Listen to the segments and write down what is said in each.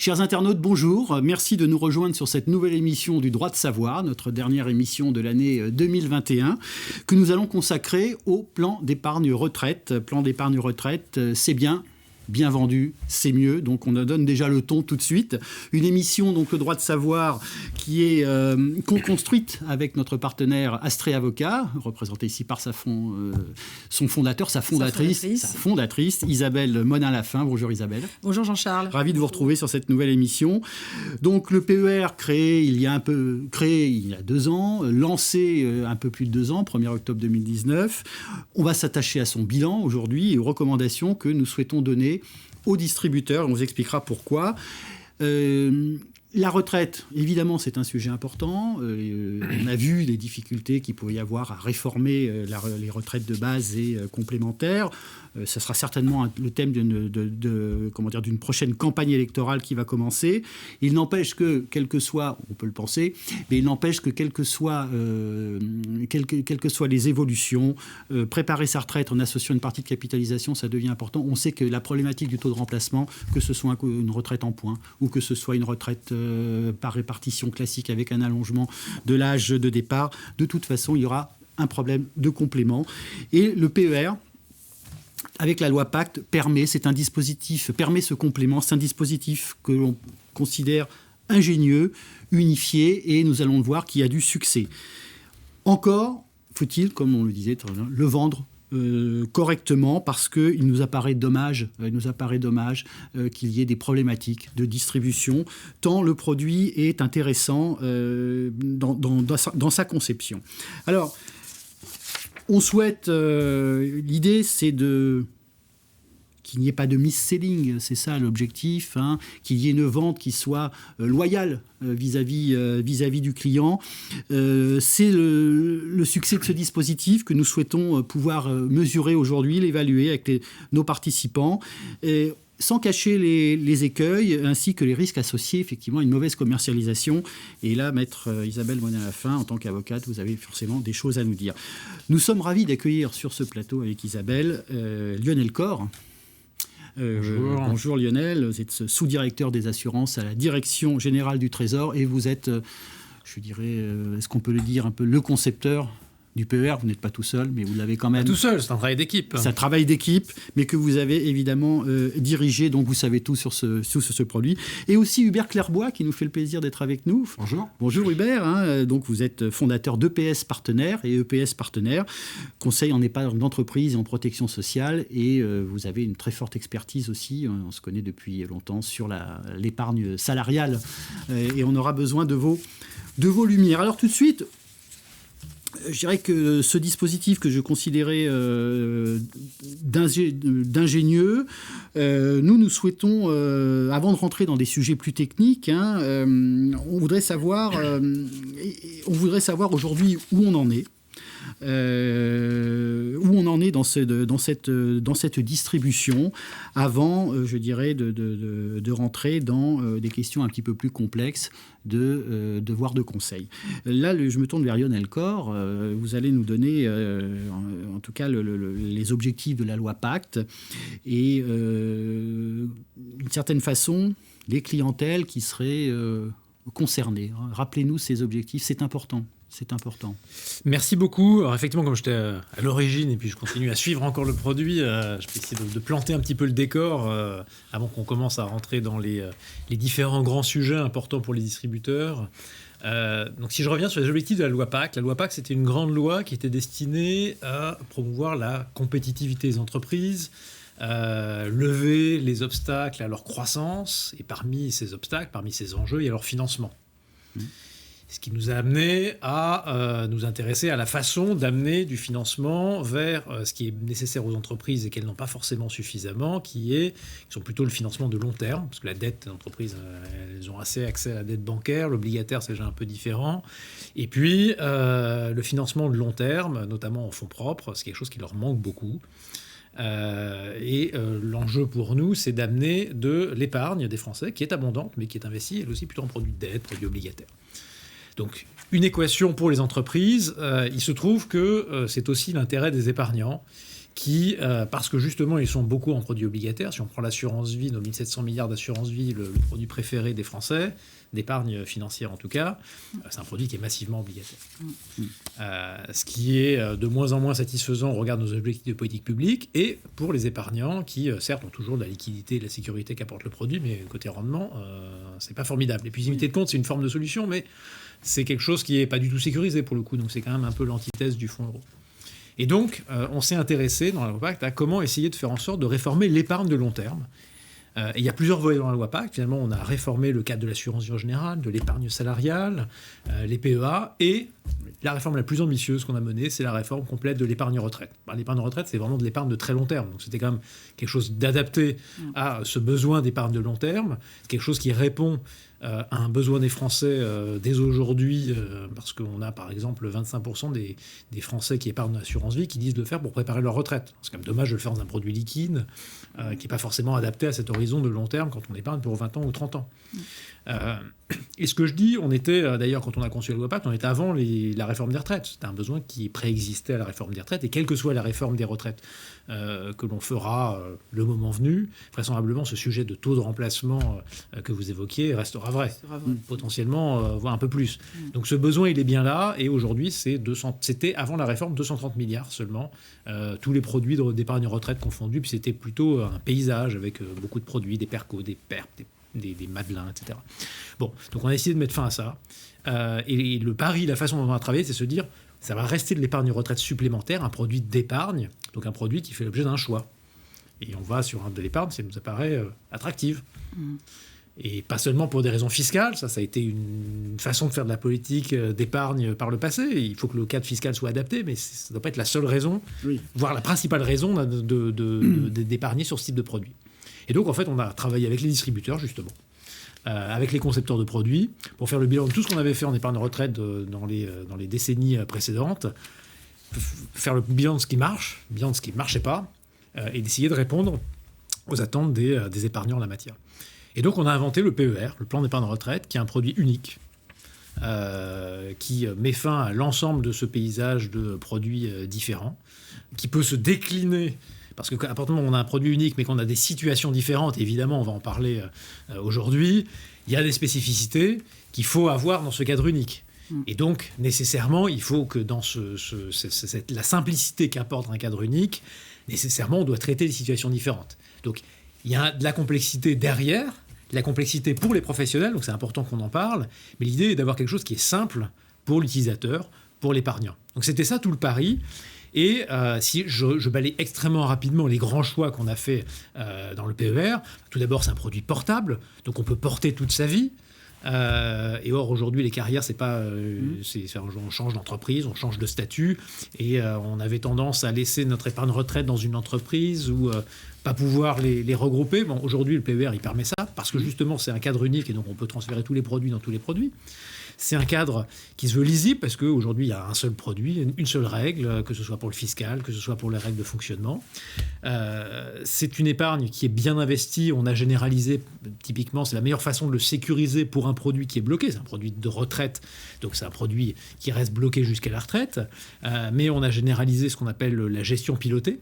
Chers internautes, bonjour. Merci de nous rejoindre sur cette nouvelle émission du Droit de Savoir, notre dernière émission de l'année 2021, que nous allons consacrer au plan d'épargne retraite. Plan d'épargne retraite, c'est bien vendu, c'est mieux. Donc on donne déjà le ton tout de suite. Une émission, donc le droit de savoir, qui est co-construite avec notre partenaire Astrée Avocat, représenté ici par sa fondatrice, Isabelle Monin-Lafin. Bonjour Isabelle. Bonjour Jean-Charles. Ravi de vous retrouver sur cette nouvelle émission. Donc le PER créé il y a 2 ans, lancé un peu plus de 2 ans, 1er octobre 2019. On va s'attacher à son bilan aujourd'hui et aux recommandations que nous souhaitons donner aux distributeurs. On vous expliquera pourquoi. La retraite, évidemment, c'est un sujet important. On a vu les difficultés qu'il pouvait y avoir à réformer les retraites de base et complémentaires. Ce sera certainement le thème d'une prochaine campagne électorale qui va commencer. Il n'empêche que, quel que soit, on peut le penser, mais il n'empêche que quelles que soient les évolutions, préparer sa retraite en associant une partie de capitalisation, ça devient important. On sait que la problématique du taux de remplacement, que ce soit une retraite en points ou que ce soit une retraite par répartition classique avec un allongement de l'âge de départ, de toute façon, il y aura un problème de complément. Et le PER, avec la loi Pacte, permet ce complément. C'est un dispositif que l'on considère ingénieux, unifié, et nous allons le voir, qui a du succès. Encore faut-il, comme on le disait, le vendre correctement, parce qu'il nous apparaît dommage qu'il y ait des problématiques de distribution, tant le produit est intéressant dans sa conception. Alors, on souhaite, l'idée c'est qu'il n'y ait pas de mis-selling, c'est ça l'objectif, qu'il y ait une vente qui soit loyale vis-à-vis du client. C'est le succès de ce dispositif que nous souhaitons pouvoir mesurer aujourd'hui, l'évaluer avec nos participants, sans cacher les écueils ainsi que les risques associés effectivement à une mauvaise commercialisation. Et là, maître Isabelle Monin-Lafin, en tant qu'avocate, vous avez forcément des choses à nous dire. Nous sommes ravis d'accueillir sur ce plateau avec Isabelle Lionel Corre. Bonjour Lionel, vous êtes sous-directeur des assurances à la Direction Générale du Trésor et vous êtes, je dirais, est-ce qu'on peut le dire, un peu le concepteur du PER. Vous n'êtes pas tout seul, mais vous l'avez quand même... Pas tout seul, c'est un travail d'équipe. C'est un travail d'équipe, mais que vous avez évidemment dirigé, donc vous savez tout sur ce produit. Et aussi Hubert Clairbois, qui nous fait le plaisir d'être avec nous. Bonjour. Bonjour Hubert, donc vous êtes fondateur d'EPS Partenaires et EPS Partenaires, conseil en épargne d'entreprise et en protection sociale, et vous avez une très forte expertise aussi, on se connaît depuis longtemps, sur l'épargne salariale, et on aura besoin de vos lumières. Alors tout de suite... Je dirais que ce dispositif que je considérais d'ingénieux, nous souhaitons, avant de rentrer dans des sujets plus techniques, on voudrait savoir aujourd'hui où on en est. Dans cette distribution avant, je dirais, de rentrer dans des questions un petit peu plus complexes de devoir de conseil. Là, je me tourne vers Lionel Corre. Vous allez nous donner, en tout cas, les objectifs de la loi Pacte et, d'une certaine façon, les clientèles qui seraient concernées. Rappelez-nous ces objectifs, c'est important. C'est important. Merci beaucoup. Alors effectivement, comme j'étais à l'origine et puis je continue à suivre encore le produit, je vais essayer de planter un petit peu le décor avant qu'on commence à rentrer dans les différents grands sujets importants pour les distributeurs. Donc si je reviens sur les objectifs de la loi Pacte c'était une grande loi qui était destinée à promouvoir la compétitivité des entreprises, lever les obstacles à leur croissance, et parmi ces obstacles, parmi ces enjeux, il y a leur financement. Ce qui nous a amené à nous intéresser à la façon d'amener du financement vers ce qui est nécessaire aux entreprises et qu'elles n'ont pas forcément suffisamment, qui sont plutôt le financement de long terme, parce que la dette des entreprises, elles ont assez accès à la dette bancaire, l'obligataire c'est déjà un peu différent, et puis le financement de long terme, notamment en fonds propres, c'est quelque chose qui leur manque beaucoup. L'enjeu pour nous, c'est d'amener de l'épargne des Français, qui est abondante, mais qui est investie, elle aussi, plutôt en produits de dette, produits obligataires. Donc, une équation pour les entreprises. Il se trouve que c'est aussi l'intérêt des épargnants parce que justement, ils sont beaucoup en produits obligataires. Si on prend l'assurance vie, nos 1700 milliards d'assurance vie, le produit préféré des Français, d'épargne financière en tout cas, c'est un produit qui est massivement obligataire. Ce qui est de moins en moins satisfaisant au regard de nos objectifs de politique publique, et pour les épargnants qui, certes, ont toujours de la liquidité et de la sécurité qu'apporte le produit, mais côté rendement, c'est pas formidable. Et puis, unité de compte, c'est une forme de solution, mais c'est quelque chose qui est pas du tout sécurisé pour le coup, donc c'est quand même un peu l'antithèse du fonds euro. Et donc, on s'est intéressé dans la loi Pacte à comment essayer de faire en sorte de réformer l'épargne de long terme. Et il y a plusieurs volets dans la loi Pacte. Finalement, on a réformé le cadre de l'assurance vie en général, de l'épargne salariale, les PEA, et la réforme la plus ambitieuse qu'on a menée, c'est la réforme complète de l'épargne retraite. L'épargne retraite, c'est vraiment de l'épargne de très long terme. Donc c'était quand même quelque chose d'adapté à ce besoin d'épargne de long terme, quelque chose qui répond à un besoin des Français dès aujourd'hui, parce qu'on a par exemple 25% des Français qui épargnent l'assurance vie qui disent de le faire pour préparer leur retraite. C'est quand même dommage de le faire dans un produit liquide qui n'est pas forcément adapté à cet horizon de long terme quand on épargne pour 20 ans ou 30 ans. Et ce que je dis, on était d'ailleurs quand on a conçu la loi Pacte, on était avant la réforme des retraites. C'était un besoin qui préexistait à la réforme des retraites, et quelle que soit la réforme des retraites que l'on fera le moment venu, vraisemblablement ce sujet de taux de remplacement que vous évoquiez restera vrai. Potentiellement, voire un peu plus. Donc ce besoin, il est bien là, et aujourd'hui, c'était avant la réforme 230 milliards seulement, tous les produits d'épargne retraite confondus, puis c'était plutôt un paysage avec beaucoup de produits, des percos, des perp, des Madelins, etc. Bon, donc on a essayé de mettre fin à ça. Et le pari, la façon dont on a travaillé, c'est se dire, ça va rester de l'épargne retraite supplémentaire, un produit d'épargne, donc un produit qui fait l'objet d'un choix. Et on va sur de l'épargne, ça nous apparaît attractive. Et pas seulement pour des raisons fiscales, ça a été une façon de faire de la politique d'épargne par le passé. Il faut que le cadre fiscal soit adapté, mais ça ne doit pas être la seule raison, voire la principale raison d'épargner sur ce type de produit. Et donc, en fait, on a travaillé avec les distributeurs, justement, avec les concepteurs de produits, pour faire le bilan de tout ce qu'on avait fait en épargne retraite dans les décennies précédentes, faire le bilan de ce qui marche, bilan de ce qui ne marchait pas, et d'essayer de répondre aux attentes des épargnants en la matière. Et donc, on a inventé le PER, le plan d'épargne retraite, qui est un produit unique, qui met fin à l'ensemble de ce paysage de produits différents, qui peut se décliner. Parce qu'à partir du moment où on a un produit unique, mais qu'on a des situations différentes, évidemment, on va en parler aujourd'hui, il y a des spécificités qu'il faut avoir dans ce cadre unique. Et donc, nécessairement, il faut que dans la simplicité qu'apporte un cadre unique, nécessairement, on doit traiter des situations différentes. Donc, il y a de la complexité derrière, de la complexité pour les professionnels, donc c'est important qu'on en parle, mais l'idée est d'avoir quelque chose qui est simple pour l'utilisateur, pour l'épargnant. Donc, c'était ça tout le pari. Et si je balaye extrêmement rapidement les grands choix qu'on a fait dans le PER, tout d'abord, c'est un produit portable, donc on peut porter toute sa vie. Et or, aujourd'hui, les carrières, c'est pas... on change d'entreprise, on change de statut, et on avait tendance à laisser notre épargne retraite dans une entreprise ou pas pouvoir les regrouper. Bon, aujourd'hui, le PER, il permet ça, parce que justement, c'est un cadre unique, et donc on peut transférer tous les produits dans tous les produits. C'est un cadre qui se veut lisible parce qu'aujourd'hui, il y a un seul produit, une seule règle, que ce soit pour le fiscal, que ce soit pour les règles de fonctionnement. C'est une épargne qui est bien investie. On a généralisé, typiquement, c'est la meilleure façon de le sécuriser pour un produit qui est bloqué. C'est un produit de retraite, donc c'est un produit qui reste bloqué jusqu'à la retraite. Mais on a généralisé ce qu'on appelle la gestion pilotée,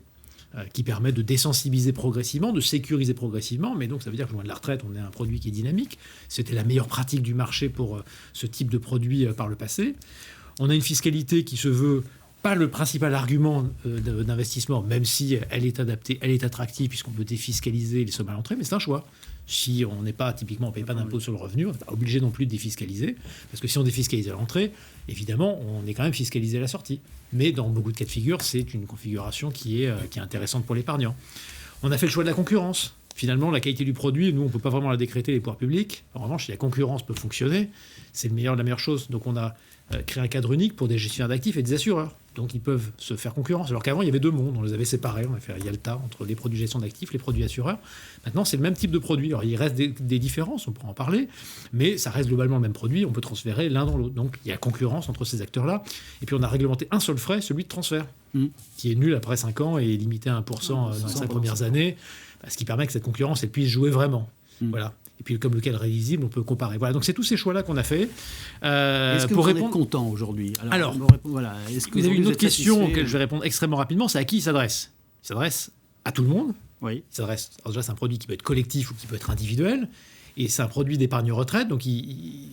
qui permet de désensibiliser progressivement, de sécuriser progressivement, mais donc ça veut dire que loin de la retraite, on a un produit qui est dynamique. C'était la meilleure pratique du marché pour ce type de produit par le passé. On a une fiscalité qui se veut pas le principal argument d'investissement, même si elle est adaptée, elle est attractive, puisqu'on peut défiscaliser les sommes à l'entrée, mais c'est un choix. Si on n'est pas, typiquement, on ne paye pas d'impôt sur le revenu, on n'est pas obligé non plus de défiscaliser, parce que si on défiscalise à l'entrée, évidemment, on est quand même fiscalisé à la sortie. Mais dans beaucoup de cas de figure, c'est une configuration qui est intéressante pour l'épargnant. On a fait le choix de la concurrence. Finalement, la qualité du produit, nous, on ne peut pas vraiment la décréter, les pouvoirs publics. En revanche, si la concurrence peut fonctionner, c'est la meilleure chose. Donc, on a créé un cadre unique pour des gestionnaires d'actifs et des assureurs. Donc, ils peuvent se faire concurrence. Alors qu'avant, il y avait deux mondes. On les avait séparés. On a fait la Yalta entre les produits de gestion d'actifs, les produits assureurs. Maintenant, c'est le même type de produit. Alors, il reste des différences, on pourra en parler, mais ça reste globalement le même produit. On peut transférer l'un dans l'autre. Donc, il y a concurrence entre ces acteurs-là. Et puis, on a réglementé un seul frais, celui de transfert, qui est nul après 5 ans et limité à 1% dans les 5 premières années, ce qui permet que cette concurrence elle puisse jouer vraiment. Voilà. Et puis, comme le cadre est lisible, on peut comparer. Voilà, donc c'est tous ces choix-là qu'on a fait. Est-ce que vous êtes content aujourd'hui ? Alors, voilà. Est-ce que vous avez une autre question auquel je vais répondre extrêmement rapidement, c'est à qui il s'adresse ? Il s'adresse à tout le monde. Oui. Il s'adresse, alors déjà, c'est un produit qui peut être collectif ou qui peut être individuel. Et c'est un produit d'épargne retraite. Donc,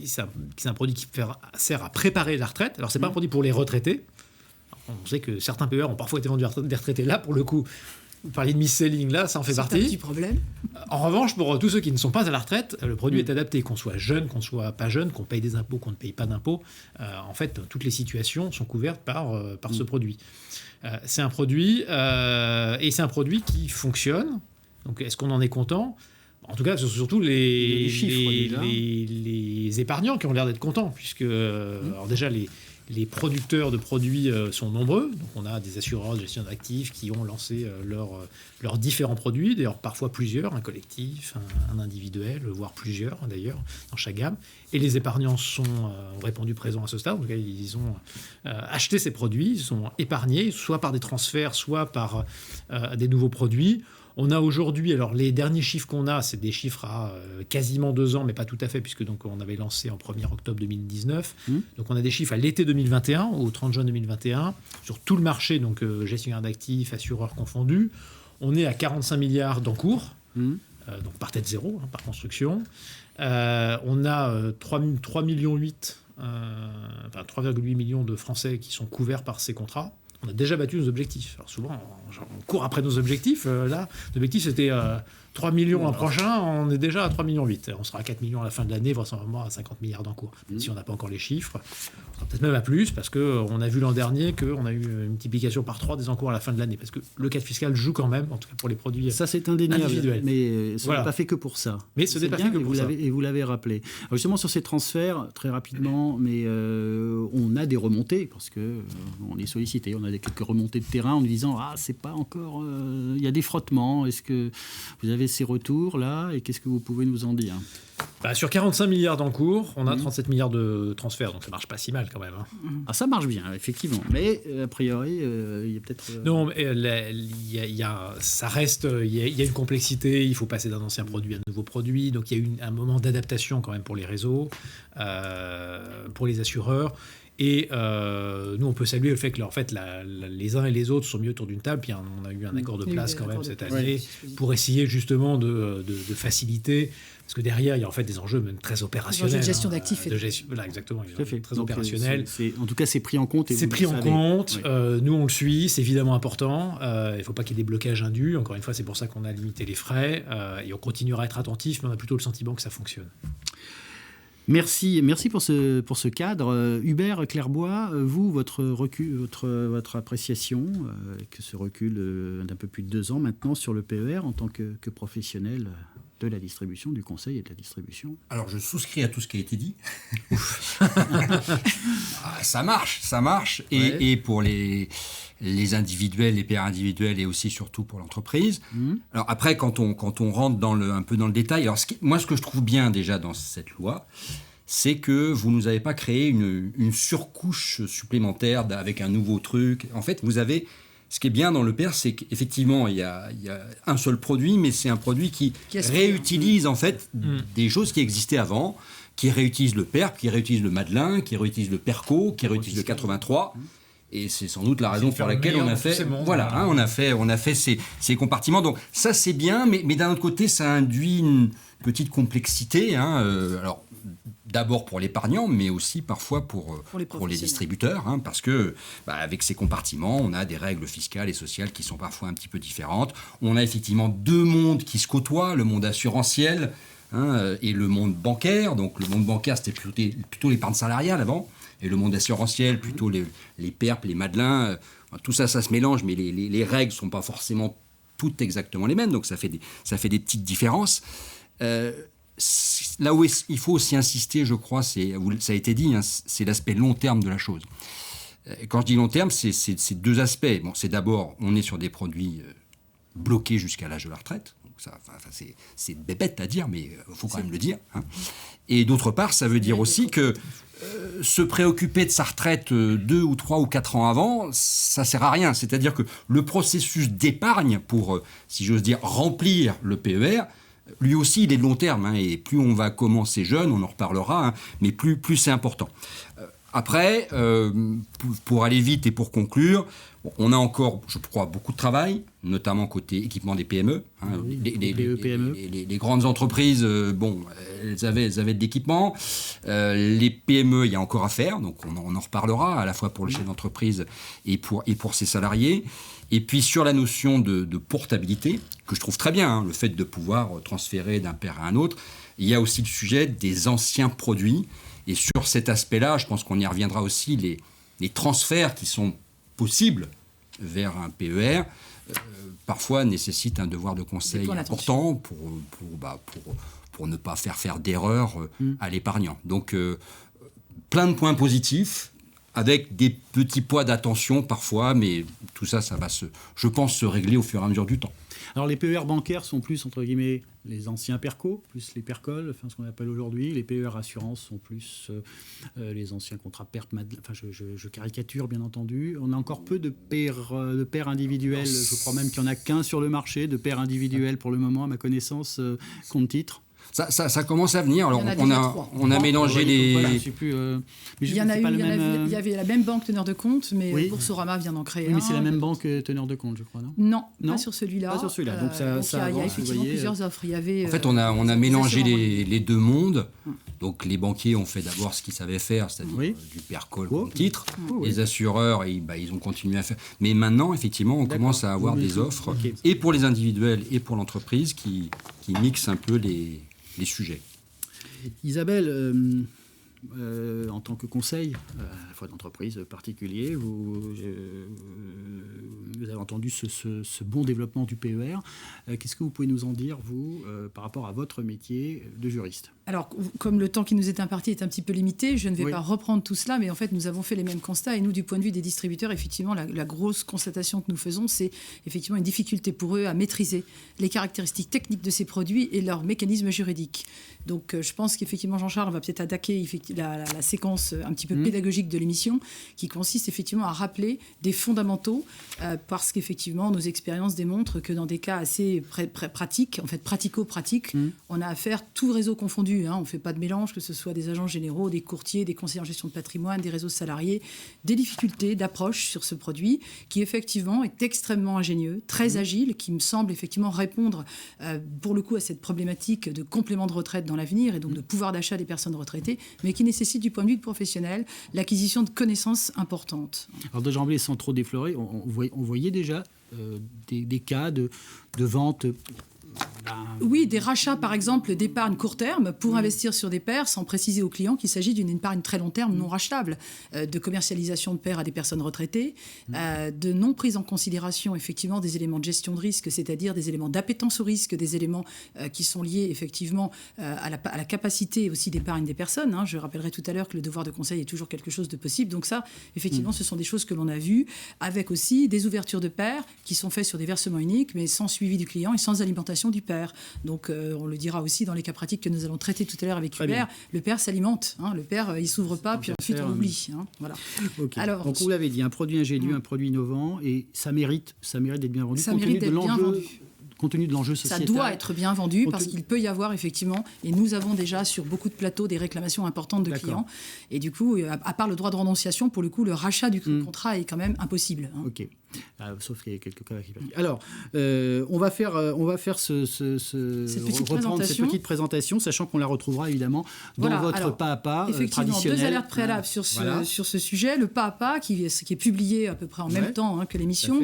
c'est un produit qui sert à préparer la retraite. Alors, ce n'est pas un produit pour les retraités. Alors, on sait que certains PER ont parfois été vendus à des retraités. Là, pour le coup, vous parliez de mis-selling, là, ça en fait partie. C'est un petit problème. En revanche, pour tous ceux qui ne sont pas à la retraite, le produit est adapté. Qu'on soit jeune, qu'on soit pas jeune, qu'on paye des impôts, qu'on ne paye pas d'impôts. En fait, toutes les situations sont couvertes par ce produit. C'est un produit, et c'est un produit qui fonctionne. Donc, est-ce qu'on en est content ? En tout cas, c'est surtout les épargnants qui ont l'air d'être contents, puisque alors déjà, les producteurs de produits sont nombreux. Donc, on a des assureurs de gestion d'actifs qui ont lancé leurs différents produits, d'ailleurs parfois plusieurs, un collectif, un individuel, voire plusieurs d'ailleurs, dans chaque gamme. Et les épargnants ont répondu présent à ce stade. Donc, ils ont acheté ces produits, ils sont épargnés, soit par des transferts, soit par des nouveaux produits. On a aujourd'hui, alors les derniers chiffres qu'on a, c'est des chiffres à quasiment 2 ans, mais pas tout à fait, puisque donc on avait lancé en 1er octobre 2019. Donc on a des chiffres à l'été 2021, au 30 juin 2021, sur tout le marché, donc gestionnaire d'actifs, assureurs confondus. On est à 45 milliards d'encours, donc par tête zéro, par construction. On a 3,8 millions de Français qui sont couverts par ces contrats. On a déjà battu nos objectifs. Alors souvent, on court après nos objectifs. Là, l'objectif, c'était 3 millions l'an prochain. On est déjà à 3,8 millions. On sera à 4 millions à la fin de l'année, vraisemblablement à 50 milliards d'encours. Si on n'a pas encore les chiffres, on sera peut-être même à plus, parce qu'on a vu l'an dernier qu'on a eu une multiplication par 3 des encours à la fin de l'année. Parce que le cadre fiscal joue quand même, en tout cas pour les produits ça, c'est indéniable, individuels. Mais ce n'est pas fait que pour ça. Mais ce n'est pas fait que pour ça. Et vous l'avez rappelé. Alors justement, sur ces transferts, très rapidement, mais on a des remontées, parce qu'on est sollicité. On a quelques remontées de terrain en nous disant « Ah, c'est pas encore... Il y a des frottements. Est-ce que vous avez ces retours, là, et qu'est-ce que vous pouvez nous en dire ?» Sur 45 milliards d'encours, on a 37 milliards de transferts, donc ça marche pas si mal quand même. Ah, ça marche bien, effectivement. Mais a priori, il y a peut-être... Non, mais ça reste... Il y a une complexité, il faut passer d'un ancien produit à un nouveau produit, donc il y a eu un moment d'adaptation quand même pour les réseaux, pour les assureurs. Et nous, on peut saluer le fait que les uns et les autres sont mis autour d'une table. Puis on a eu un accord de place quand même cette année pour essayer justement de faciliter. Parce que derrière, il y a en fait des enjeux même très opérationnels. De gestion d'actifs. Voilà, exactement. Très donc, opérationnels. En tout cas, c'est pris en compte. C'est pris en compte. Oui. Nous, on le suit. C'est évidemment important. Il ne faut pas qu'il y ait des blocages indus. Encore une fois, c'est pour ça qu'on a limité les frais. Et on continuera à être attentif, mais on a plutôt le sentiment que ça fonctionne. Merci pour ce cadre. Hubert Clerbois, vous, votre appréciation, avec ce recul d'un peu plus de 2 ans maintenant sur le PER en tant que professionnel de la distribution, du conseil et de la distribution. Alors, je souscris à tout ce qui a été dit. Ça marche. Et pour les individuels, les PER individuels et aussi surtout pour l'entreprise. Alors après, quand on rentre un peu dans le détail, alors ce que je trouve bien déjà dans cette loi, c'est que vous ne nous avez pas créé une surcouche supplémentaire avec un nouveau truc. En fait, vous avez... Ce qui est bien dans le PER, c'est qu'effectivement, il y a un seul produit, mais c'est un produit qui réutilise en fait des choses qui existaient avant, qui réutilise le PERP, qui réutilise le Madelin, qui réutilise le PERCO, qui réutilise le 83. Et c'est sans doute la raison pour laquelle on a fait, on a fait ces compartiments. Donc ça c'est bien, mais d'un autre côté ça induit une petite complexité. Alors d'abord pour l'épargnant, mais aussi parfois pour les distributeurs, parce que avec ces compartiments, on a des règles fiscales et sociales qui sont parfois un petit peu différentes. On a effectivement 2 mondes qui se côtoient, le monde assurantiel et le monde bancaire. Donc le monde bancaire c'était plutôt l'épargne salariale avant. Et le monde assurantiel, plutôt les PERP, les Madelins, tout ça se mélange, mais les règles ne sont pas forcément toutes exactement les mêmes, donc ça fait des petites différences. Là où il faut aussi insister, je crois, ça a été dit, c'est l'aspect long terme de la chose. Quand je dis long terme, c'est 2 aspects. Bon, c'est d'abord, on est sur des produits bloqués jusqu'à l'âge de la retraite. C'est bête à dire, mais il faut quand même le dire. Et d'autre part, ça veut dire aussi que se préoccuper de sa retraite 2 ou 3 ou 4 ans avant, ça ne sert à rien. C'est-à-dire que le processus d'épargne pour, si j'ose dire, remplir le PER, lui aussi, il est de long terme. Et plus on va commencer jeune, on en reparlera, mais plus c'est important. Après, pour aller vite et pour conclure, on a encore, je crois, beaucoup de travail, notamment côté équipement des PME. Oui, PME. Les grandes entreprises, elles avaient de l'équipement. Les PME, il y a encore à faire, donc on en reparlera, à la fois pour le chef d'entreprise et pour ses salariés. Et puis sur la notion de portabilité, que je trouve très bien, le fait de pouvoir transférer d'un père à un autre, il y a aussi le sujet des anciens produits. Et sur cet aspect-là, je pense qu'on y reviendra aussi, les transferts qui sont possibles vers un PER, parfois nécessitent un devoir de conseil important pour ne pas faire d'erreurs à l'épargnant. Donc, plein de points positifs, avec des petits poids d'attention parfois, mais tout ça, ça va je pense, se régler au fur et à mesure du temps. Alors les PER bancaires sont plus, entre guillemets, les anciens PERCO, plus les PERCOL, ce qu'on appelle aujourd'hui. Les PER assurances sont plus les anciens contrats perte, je caricature bien entendu. On a encore peu de PER individuels, je crois même qu'il n'y en a qu'un sur le marché, de PER individuels pour le moment, à ma connaissance, compte titre. Ça commence à venir. Alors, on a mélangé les... Il y avait la même banque teneur de compte, mais Boursorama vient d'en créer un. Mais c'est la même banque teneur de compte, je crois, non? Non, pas sur celui-là. Pas sur celui-là. Donc, il y a effectivement plusieurs offres. Il y avait, en fait, on a mélangé les deux mondes. Donc, les banquiers ont fait d'abord ce qu'ils savaient faire, c'est-à-dire du PERCOL comme titre. Les assureurs, ils ont continué à faire. Mais maintenant, effectivement, on commence à avoir des offres, et pour les individuels et pour l'entreprise, qui mixent un peu les sujets. Isabelle, en tant que conseil, à la fois d'entreprise particulier, vous avez entendu ce bon développement du PER. Qu'est-ce que vous pouvez nous en dire, vous, par rapport à votre métier de juriste ? Alors, comme le temps qui nous est imparti est un petit peu limité, je ne vais pas reprendre tout cela, mais en fait, nous avons fait les mêmes constats. Et nous, du point de vue des distributeurs, effectivement, la grosse constatation que nous faisons, c'est effectivement une difficulté pour eux à maîtriser les caractéristiques techniques de ces produits et leurs mécanismes juridiques. Donc, je pense qu'effectivement, Jean-Charles va peut-être attaquer la séquence un petit peu pédagogique de l'émission, qui consiste effectivement à rappeler des fondamentaux, parce qu'effectivement, nos expériences démontrent que dans des cas assez pratiques, en fait pratico-pratiques, on a affaire tout réseau confondu. On ne fait pas de mélange, que ce soit des agents généraux, des courtiers, des conseillers en gestion de patrimoine, des réseaux salariés, des difficultés d'approche sur ce produit qui effectivement est extrêmement ingénieux, très agile, qui me semble effectivement répondre pour le coup à cette problématique de complément de retraite dans l'avenir et donc de pouvoir d'achat des personnes retraitées, mais qui nécessite du point de vue professionnel l'acquisition de connaissances importantes. Alors de Jamblé, sans trop déflorer, on voyait déjà des cas de vente. Oui, des rachats, par exemple, d'épargne court terme pour investir sur des PER, sans préciser aux clients qu'il s'agit d'une épargne très long terme non rachetable, de commercialisation de PER à des personnes retraitées, de non prise en considération, effectivement, des éléments de gestion de risque, c'est-à-dire des éléments d'appétence au risque, des éléments qui sont liés, effectivement, à la capacité aussi d'épargne des personnes. Je rappellerai tout à l'heure que le devoir de conseil est toujours quelque chose de possible. Donc ça, effectivement, ce sont des choses que l'on a vues, avec aussi des ouvertures de PER qui sont faites sur des versements uniques, mais sans suivi du client et sans alimentation du PER. Donc, on le dira aussi dans les cas pratiques que nous allons traiter tout à l'heure avec Hubert. Le PER s'alimente. Le PER, il ne s'ouvre pas, puis ensuite on l'oublie. Voilà. Okay. Alors, donc, vous l'avez dit, un produit ingénieux, un produit innovant, et ça mérite d'être bien vendu. Ça mérite d'être bien vendu. Compte tenu de l'enjeu sociétal. Ça doit être bien vendu parce qu'il peut y avoir effectivement, et nous avons déjà sur beaucoup de plateaux des réclamations importantes de clients. Et du coup, à part le droit de renonciation, pour le coup, le rachat du contrat est quand même impossible. Ok. Sauf qu'il y a quelques cas qui... Alors, on va faire cette petite présentation, sachant qu'on la retrouvera évidemment dans votre pas à pas effectivement, traditionnel. 2 alertes préalables sur ce sujet. Le pas à pas, qui est publié à peu près en même temps que l'émission,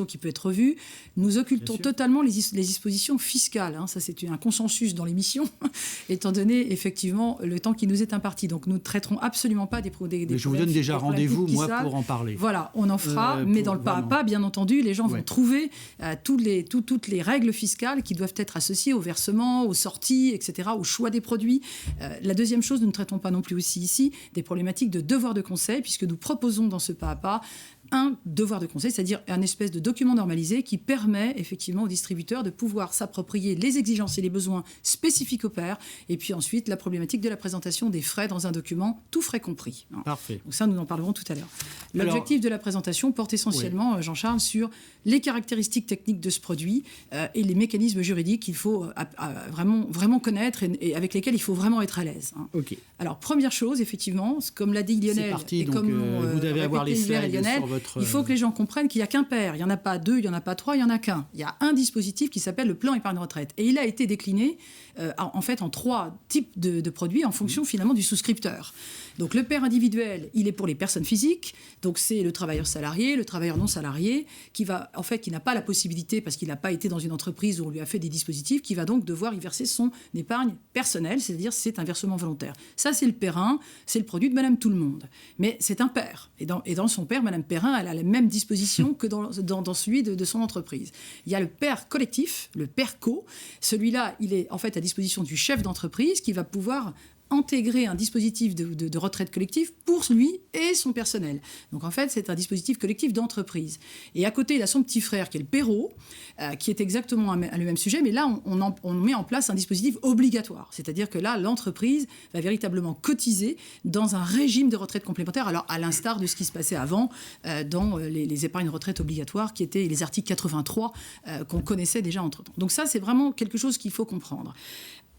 qui peut être revue. Nous occultons totalement les dispositions fiscales. Ça, c'est un consensus dans l'émission, étant donné effectivement le temps qui nous est imparti. Donc, nous ne traiterons absolument pas des mais je vous donne déjà rendez-vous, moi, pour en parler. Voilà, on en fera, mais dans le pas à pas, bien entendu, les gens vont trouver toutes les règles fiscales qui doivent être associées au versement, aux sorties, etc., au choix des produits. La deuxième chose, nous ne traitons pas non plus aussi ici des problématiques de devoir de conseil, puisque nous proposons dans ce pas à pas un devoir de conseil, c'est-à-dire un espèce de document normalisé qui permet effectivement aux distributeurs de pouvoir s'approprier les exigences et les besoins spécifiques au père, et puis ensuite la problématique de la présentation des frais dans un document, tout frais compris. Parfait. Donc ça, nous en parlerons tout à l'heure. L'objectif de la présentation porte essentiellement, Jean-Charles, sur les caractéristiques techniques de ce produit et les mécanismes juridiques qu'il faut vraiment connaître et avec lesquels il faut vraiment être à l'aise. Okay. Alors, première chose, effectivement, comme l'a dit Lionel, parti, et donc, comme vous devez avoir les slides Lionel, sur votre... il faut que les gens comprennent qu'il n'y a qu'un pair. Il n'y en a pas deux, il n'y en a pas trois, il n'y en a qu'un. Il y a un dispositif qui s'appelle le plan épargne retraite. Et il a été décliné en fait en 3 types de produits en fonction finalement du souscripteur. Donc le PER individuel, il est pour les personnes physiques, donc c'est le travailleur salarié, le travailleur non salarié, qui n'a pas la possibilité, parce qu'il n'a pas été dans une entreprise où on lui a fait des dispositifs, qui va donc devoir y verser son épargne personnelle, c'est-à-dire c'est un versement volontaire. Ça, c'est le Perrin, c'est le produit de Madame Tout-le-Monde. Mais c'est un PER. Et dans son PER, Madame Perrin, elle a la même disposition que dans celui de son entreprise. Il y a le PER collectif, le PERCO. Celui-là, il est en fait à disposition du chef d'entreprise qui va pouvoir intégrer un dispositif de retraite collective pour lui et son personnel. Donc en fait, c'est un dispositif collectif d'entreprise. Et à côté, il a son petit frère qui est le PERO, qui est exactement le même sujet, mais là, on met en place un dispositif obligatoire. C'est-à-dire que là, l'entreprise va véritablement cotiser dans un régime de retraite complémentaire, alors à l'instar de ce qui se passait avant dans les épargnes retraite obligatoires, qui étaient les articles 83 qu'on connaissait déjà entre-temps. Donc ça, c'est vraiment quelque chose qu'il faut comprendre.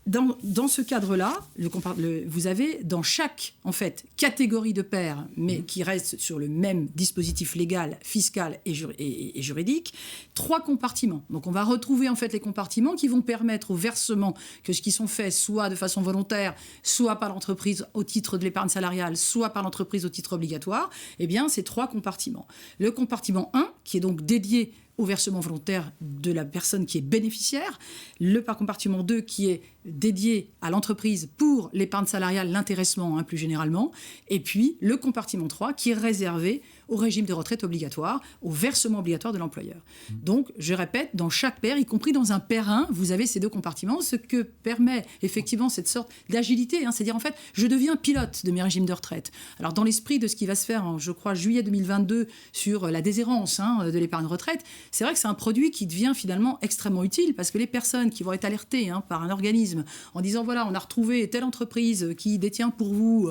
Dans ce cadre-là, vous avez dans chaque en fait, catégorie de pairs, mais qui reste sur le même dispositif légal, fiscal et juridique, 3 compartiments. Donc on va retrouver en fait les compartiments qui vont permettre aux versements qui sont faits soit de façon volontaire, soit par l'entreprise au titre de l'épargne salariale, soit par l'entreprise au titre obligatoire. Eh bien, ces 3 compartiments. Le compartiment 1, qui est donc dédié au versement volontaire de la personne qui est bénéficiaire, le compartiment 2 qui est dédié à l'entreprise pour l'épargne salariale, l'intéressement plus généralement, et puis le compartiment 3 qui est réservé au régime de retraite obligatoire, au versement obligatoire de l'employeur. Donc, je répète, dans chaque paire, y compris dans un paire 1, vous avez ces 2 compartiments, ce que permet effectivement cette sorte d'agilité, c'est-à-dire en fait, je deviens pilote de mes régimes de retraite. Alors, dans l'esprit de ce qui va se faire en, je crois, juillet 2022 sur la déshérence de l'épargne retraite, c'est vrai que c'est un produit qui devient finalement extrêmement utile parce que les personnes qui vont être alertées par un organisme en disant voilà, on a retrouvé telle entreprise qui détient pour vous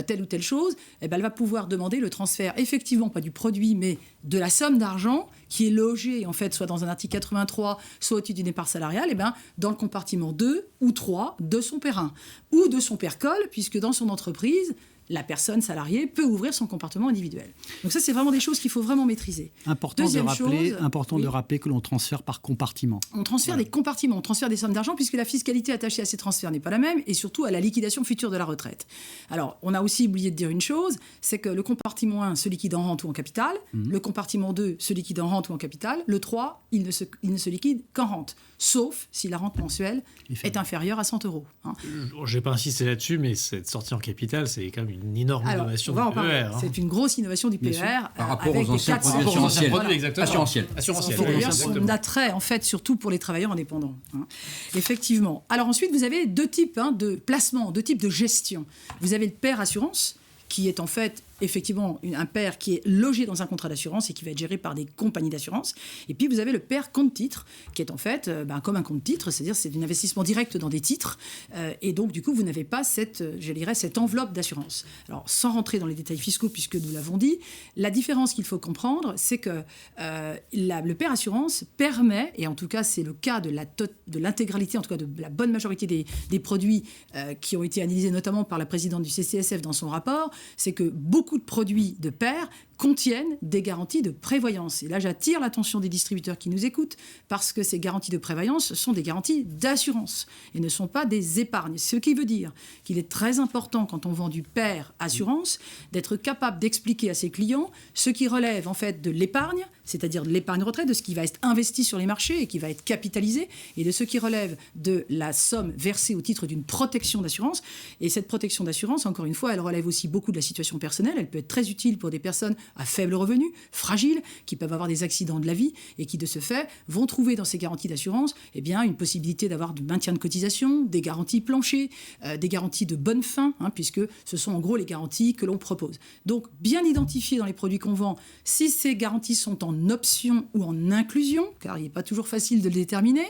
telle ou telle chose, eh ben, elle va pouvoir demander le transfert effectivement pas du produit mais de la somme d'argent qui est logée en fait soit dans un article 83 soit au-dessus d'une épargne salariale, eh ben, dans le compartiment 2 ou 3 de son PER1 ou de son PERCOL puisque dans son entreprise la personne salariée peut ouvrir son compartiment individuel. Donc ça, c'est vraiment des choses qu'il faut vraiment maîtriser. Important de rappeler que l'on transfère par compartiment. On transfère des compartiments, on transfère des sommes d'argent puisque la fiscalité attachée à ces transferts n'est pas la même et surtout à la liquidation future de la retraite. Alors, on a aussi oublié de dire une chose, c'est que le compartiment 1 se liquide en rente ou en capital, le compartiment 2 se liquide en rente ou en capital, le 3, il ne se liquide qu'en rente, sauf si la rente mensuelle est inférieure à 100 €. Je n'ai pas insisté là-dessus, mais cette sortie en capital, c'est quand même une énorme innovation du PER. C'est une grosse innovation du PER. Par rapport aux anciens produits assurantiels. On attrait, en fait, surtout pour les travailleurs indépendants. Effectivement. Alors ensuite, vous avez 2 types de placements, 2 types de gestion. Vous avez le PER assurance, qui est en fait effectivement un PER qui est logé dans un contrat d'assurance et qui va être géré par des compagnies d'assurance. Et puis vous avez le PER compte-titre, qui est en fait comme un compte-titre, c'est-à-dire c'est un investissement direct dans des titres. Et donc du coup, vous n'avez pas cette enveloppe d'assurance. Alors sans rentrer dans les détails fiscaux, puisque nous l'avons dit, la différence qu'il faut comprendre, c'est que le PER assurance permet, et en tout cas c'est le cas de l'intégralité, en tout cas de la bonne majorité des produits qui ont été analysés notamment par la présidente du CCSF dans son rapport, c'est que beaucoup de produits de PER contiennent des garanties de prévoyance. Et là, j'attire l'attention des distributeurs qui nous écoutent parce que ces garanties de prévoyance sont des garanties d'assurance et ne sont pas des épargnes. Ce qui veut dire qu'il est très important, quand on vend du PER assurance, d'être capable d'expliquer à ses clients ce qui relève en fait de l'épargne, c'est-à-dire de l'épargne retraite, de ce qui va être investi sur les marchés et qui va être capitalisé, et de ce qui relève de la somme versée au titre d'une protection d'assurance. Et cette protection d'assurance, encore une fois, elle relève aussi beaucoup de la situation personnelle, professionnelle, elle peut être très utile pour des personnes à faible revenu, fragiles, qui peuvent avoir des accidents de la vie et qui, de ce fait, vont trouver dans ces garanties d'assurance une possibilité d'avoir du maintien de cotisation, des garanties planchers, des garanties de bonne fin, puisque ce sont en gros les garanties que l'on propose. Donc, bien identifier dans les produits qu'on vend si ces garanties sont en option ou en inclusion, car il n'est pas toujours facile de le déterminer,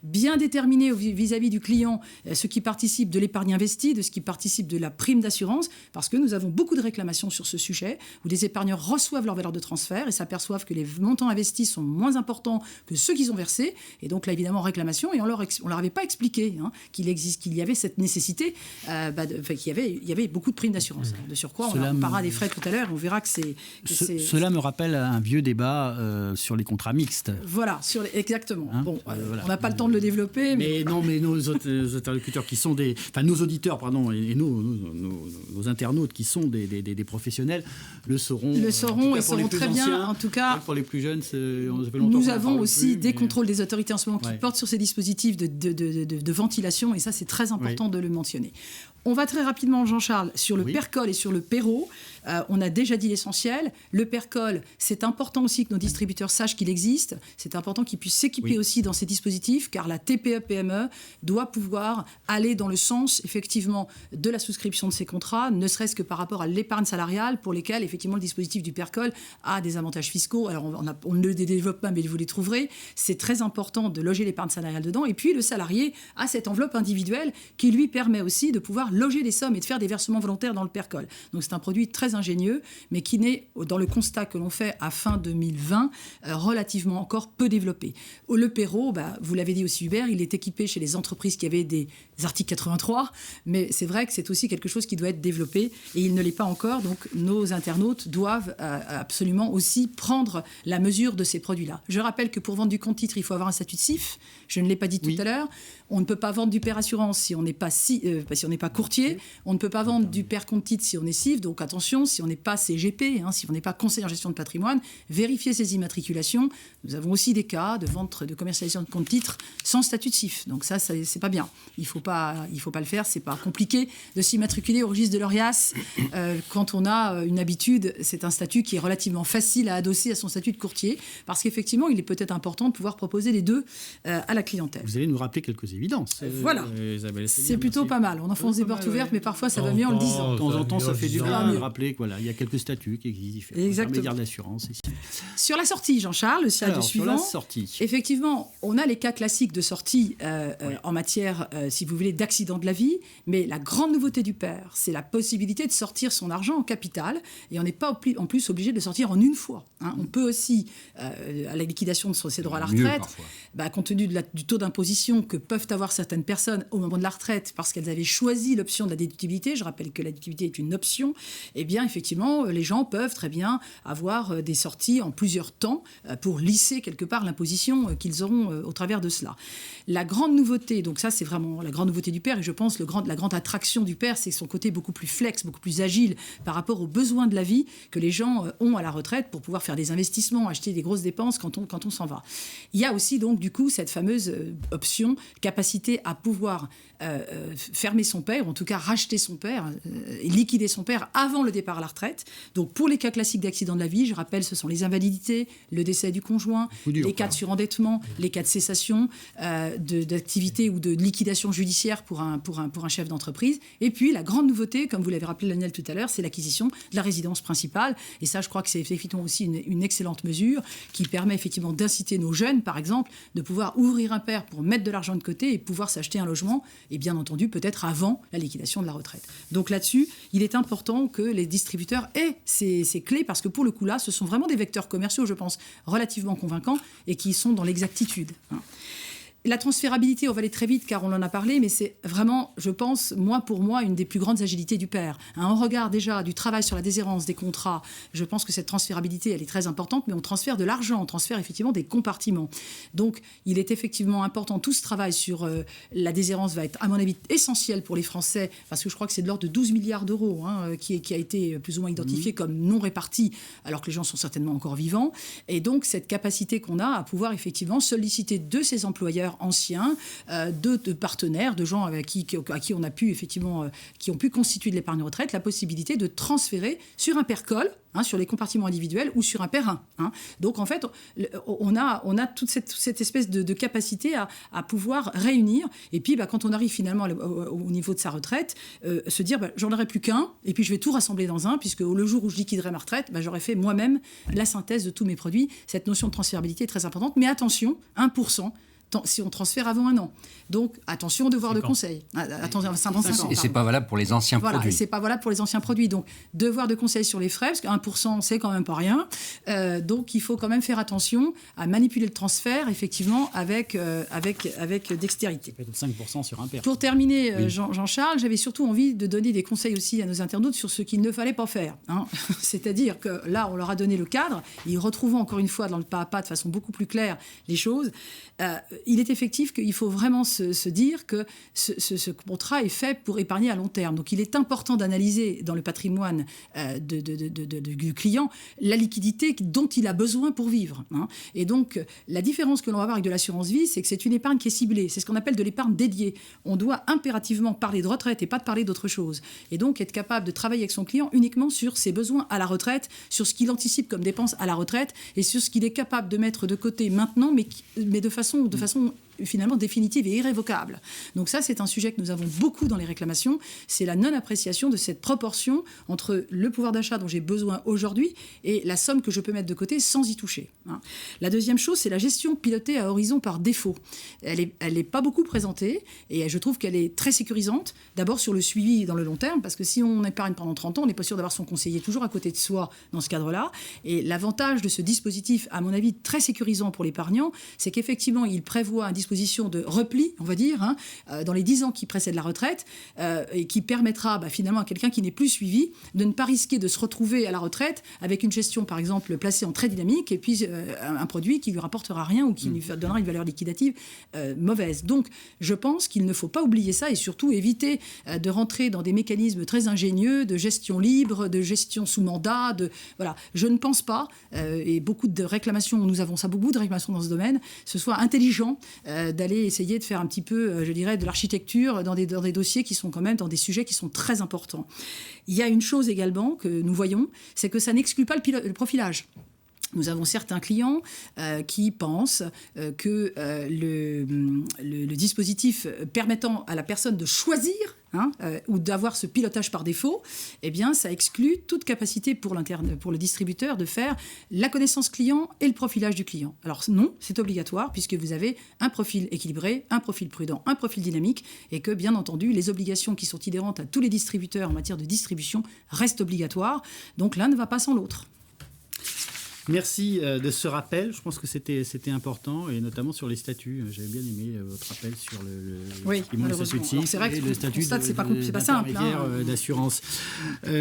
bien déterminer vis-à-vis du client ce qui participe de l'épargne investie, de ce qui participe de la prime d'assurance, parce que nous avons beaucoup de réclamations sur ce sujet, où les épargneurs reçoivent leur valeur de transfert et s'aperçoivent que les montants investis sont moins importants que ceux qu'ils ont versés, et donc là évidemment réclamation, et on leur avait pas expliqué qu'il y avait cette nécessité, qu'il y avait beaucoup de primes d'assurance. De surcroît, on parlera des frais tout à l'heure, on verra que c'est... Cela me rappelle un vieux débat sur les contrats mixtes. Voilà, exactement. Voilà. On n'a pas le temps de le développer. Mais nos interlocuteurs qui sont nos auditeurs, pardon, et nos internautes qui sont des professionnels le sauront. Le sauront et sauront très bien. En tout cas, pour les plus jeunes, nous avons aussi des contrôles des autorités en ce moment qui portent sur ces dispositifs de ventilation, et ça, c'est très important de le mentionner. On va très rapidement, Jean-Charles, sur le PERCOL et sur le PERO. On a déjà dit l'essentiel. Le PERCOL, c'est important aussi que nos distributeurs sachent qu'il existe. C'est important qu'ils puissent s'équiper aussi dans ces dispositifs, car la TPE-PME doit pouvoir aller dans le sens, effectivement, de la souscription de ces contrats, ne serait-ce que par rapport à l'épargne salariale, pour lesquels, effectivement, le dispositif du PERCOL a des avantages fiscaux. Alors, on ne le développe pas, mais vous les trouverez. C'est très important de loger l'épargne salariale dedans. Et puis, le salarié a cette enveloppe individuelle qui lui permet aussi de pouvoir loger les sommes et de faire des versements volontaires dans le PERCOL. Donc c'est un produit très ingénieux, mais qui n'est, dans le constat que l'on fait à fin 2020, relativement encore peu développé. Le PERO, vous l'avez dit aussi Hubert, il est équipé chez les entreprises qui avaient des articles 83, mais c'est vrai que c'est aussi quelque chose qui doit être développé et il ne l'est pas encore. Donc nos internautes doivent absolument aussi prendre la mesure de ces produits-là. Je rappelle que pour vendre du compte titre, il faut avoir un statut de CIF. Je ne l'ai pas dit tout à l'heure. On ne peut pas vendre du PER assurance si on n'est pas courtier. On ne peut pas vendre du PER compte titre si on est CIF. Donc attention, si on n'est pas CGP, si on n'est pas conseiller en gestion de patrimoine, vérifiez ces immatriculations. Nous avons aussi des cas de vente, de commercialisation de compte titre sans statut de CIF. Donc ça c'est pas bien. Il faut pas le faire. C'est pas compliqué de s'immatriculer au registre de l'ORIAS. Quand on a une habitude, c'est un statut qui est relativement facile à adosser à son statut de courtier, parce qu'effectivement, il est peut-être important de pouvoir proposer les deux à la clientèle. Vous allez nous rappeler quelques évidences. Voilà. Isabelle, c'est plutôt pas mal. On enfonce des portes ouvertes, mais parfois ça va mieux en le disant. De temps en temps, ça fait du bien de rappeler qu'il y a quelques statuts qui existent. Exactement. D'assurance ici. Sur la sortie, Jean-Charles, le slide suivant. Sur la sortie. Effectivement, on a les cas classiques de sortie en matière, si vous voulez, d'accident de la vie, mais la grande nouveauté du PER, c'est la possibilité de sortir son argent en capital, et on n'est pas en plus obligé de le sortir en une fois. On peut aussi, à la liquidation de ses droits à la retraite, compte tenu du taux d'imposition que peuvent avoir certaines personnes au moment de la retraite, parce qu'elles avaient choisi l'option de la déductibilité, je rappelle que la déductibilité est une option, effectivement, les gens peuvent très bien avoir des sorties en plusieurs temps pour lisser quelque part l'imposition qu'ils auront au travers de cela. La grande nouveauté, donc ça c'est vraiment la grande nouveauté du PER, et je pense la grande attraction du PER, c'est son côté beaucoup plus flex, beaucoup plus agile par rapport aux besoins de la vie que les gens ont à la retraite pour pouvoir faire des investissements, acheter des grosses dépenses quand on s'en va. Il y a aussi donc du coup cette fameuse option, capacité à pouvoir fermer son PER, ou en tout cas racheter son PER et liquider son PER avant le départ à la retraite. Donc pour les cas classiques d'accident de la vie, je rappelle, ce sont les invalidités, le décès du conjoint, les cas de surendettement, les cas de cessation d'activité ou de liquidation judiciaire pour un chef d'entreprise. Et puis la grande nouveauté, comme vous l'avez rappelé Daniel tout à l'heure, c'est l'acquisition de la résidence principale. Et ça, je crois que c'est effectivement aussi une excellente mesure qui permet effectivement d'inciter nos jeunes, par exemple, de pouvoir ouvrir un PER pour mettre de l'argent de côté et pouvoir s'acheter un logement, et bien entendu peut-être avant la liquidation de la retraite. Donc là-dessus, il est important que les distributeurs aient ces clés, parce que pour le coup là, ce sont vraiment des vecteurs commerciaux, je pense, relativement convaincants et qui sont dans l'exactitude. La transférabilité, on va aller très vite car on en a parlé, mais c'est vraiment, je pense, pour moi, une des plus grandes agilités du PER. On regarde déjà du travail sur la déshérence des contrats. Je pense que cette transférabilité, elle est très importante, mais on transfère de l'argent, on transfère effectivement des compartiments. Donc, il est effectivement important, tout ce travail sur la déshérence va être, à mon avis, essentiel pour les Français, parce que je crois que c'est de l'ordre de 12 milliards d'euros qui a été plus ou moins identifié comme non réparti, alors que les gens sont certainement encore vivants. Et donc, cette capacité qu'on a à pouvoir effectivement solliciter de ces employeurs distributeurs anciens, de partenaires, de gens à qui on a pu effectivement, qui ont pu constituer de l'épargne retraite, la possibilité de transférer sur un PERCOL, sur les compartiments individuels ou sur un PER1. Donc en fait, on a toute cette espèce de capacité à pouvoir réunir. Et puis quand on arrive finalement au niveau de sa retraite, se dire j'en aurai plus qu'un, et puis je vais tout rassembler dans un, puisque le jour où je liquiderai ma retraite, j'aurai fait moi-même la synthèse de tous mes produits. Cette notion de transférabilité est très importante. Mais attention, 1%. Si on transfère avant 1 an. Donc, attention au devoir de conseil. Attention, 5 ans. Et ce n'est pas valable pour les anciens produits. Et ce n'est pas valable pour les anciens produits. Donc, devoir de conseil sur les frais, parce que 1%, c'est quand même pas rien. Donc, il faut quand même faire attention à manipuler le transfert, effectivement, avec dextérité. 5% sur un PER. Pour terminer, Jean-Charles, j'avais surtout envie de donner des conseils aussi à nos internautes sur ce qu'il ne fallait pas faire. C'est-à-dire que là, on leur a donné le cadre. Ils retrouvent encore une fois dans le pas à pas, de façon beaucoup plus claire, les choses. Il est effectif qu'il faut vraiment se dire que ce contrat est fait pour épargner à long terme. Donc, il est important d'analyser dans le patrimoine du client la liquidité dont il a besoin pour vivre. Et donc, la différence que l'on va avoir avec de l'assurance vie, c'est que c'est une épargne qui est ciblée. C'est ce qu'on appelle de l'épargne dédiée. On doit impérativement parler de retraite et pas de parler d'autre chose. Et donc, être capable de travailler avec son client uniquement sur ses besoins à la retraite, sur ce qu'il anticipe comme dépenses à la retraite et sur ce qu'il est capable de mettre de côté maintenant, mais de façon finalement définitive et irrévocable. Donc ça, c'est un sujet que nous avons beaucoup dans les réclamations, c'est la non-appréciation de cette proportion entre le pouvoir d'achat dont j'ai besoin aujourd'hui et la somme que je peux mettre de côté sans y toucher. La deuxième chose, c'est la gestion pilotée à horizon par défaut. Elle est pas beaucoup présentée et je trouve qu'elle est très sécurisante, d'abord sur le suivi dans le long terme, parce que si on épargne pendant 30 ans, on n'est pas sûr d'avoir son conseiller toujours à côté de soi dans ce cadre-là. Et l'avantage de ce dispositif, à mon avis, très sécurisant pour l'épargnant, c'est qu'effectivement, il prévoit un dispositif de repli, on va dire, dans les 10 ans qui précèdent la retraite, et qui permettra finalement à quelqu'un qui n'est plus suivi de ne pas risquer de se retrouver à la retraite avec une gestion, par exemple, placée en très dynamique, et puis un produit qui lui rapportera rien ou qui lui donnera une valeur liquidative mauvaise. Donc, je pense qu'il ne faut pas oublier ça et surtout éviter de rentrer dans des mécanismes très ingénieux de gestion libre, de gestion sous mandat. Voilà. Je ne pense pas, et beaucoup de réclamations, nous avons ça, beaucoup de réclamations dans ce domaine, ce soit intelligent d'aller essayer de faire un petit peu, je dirais, de l'architecture dans des dossiers qui sont quand même dans des sujets qui sont très importants. Il y a une chose également que nous voyons, c'est que ça n'exclut pas le profilage. Nous avons certains clients qui pensent que le dispositif permettant à la personne de choisir ou d'avoir ce pilotage par défaut, eh bien, ça exclut toute capacité pour le distributeur de faire la connaissance client et le profilage du client. Alors non, c'est obligatoire puisque vous avez un profil équilibré, un profil prudent, un profil dynamique et que, bien entendu, les obligations qui sont inhérentes à tous les distributeurs en matière de distribution restent obligatoires. Donc l'un ne va pas sans l'autre. Merci de ce rappel. Je pense que c'était important, et notamment sur les statuts. J'avais bien aimé votre rappel sur oui, malheureusement. C'est vrai que le statut c'est pas simple, d'assurance.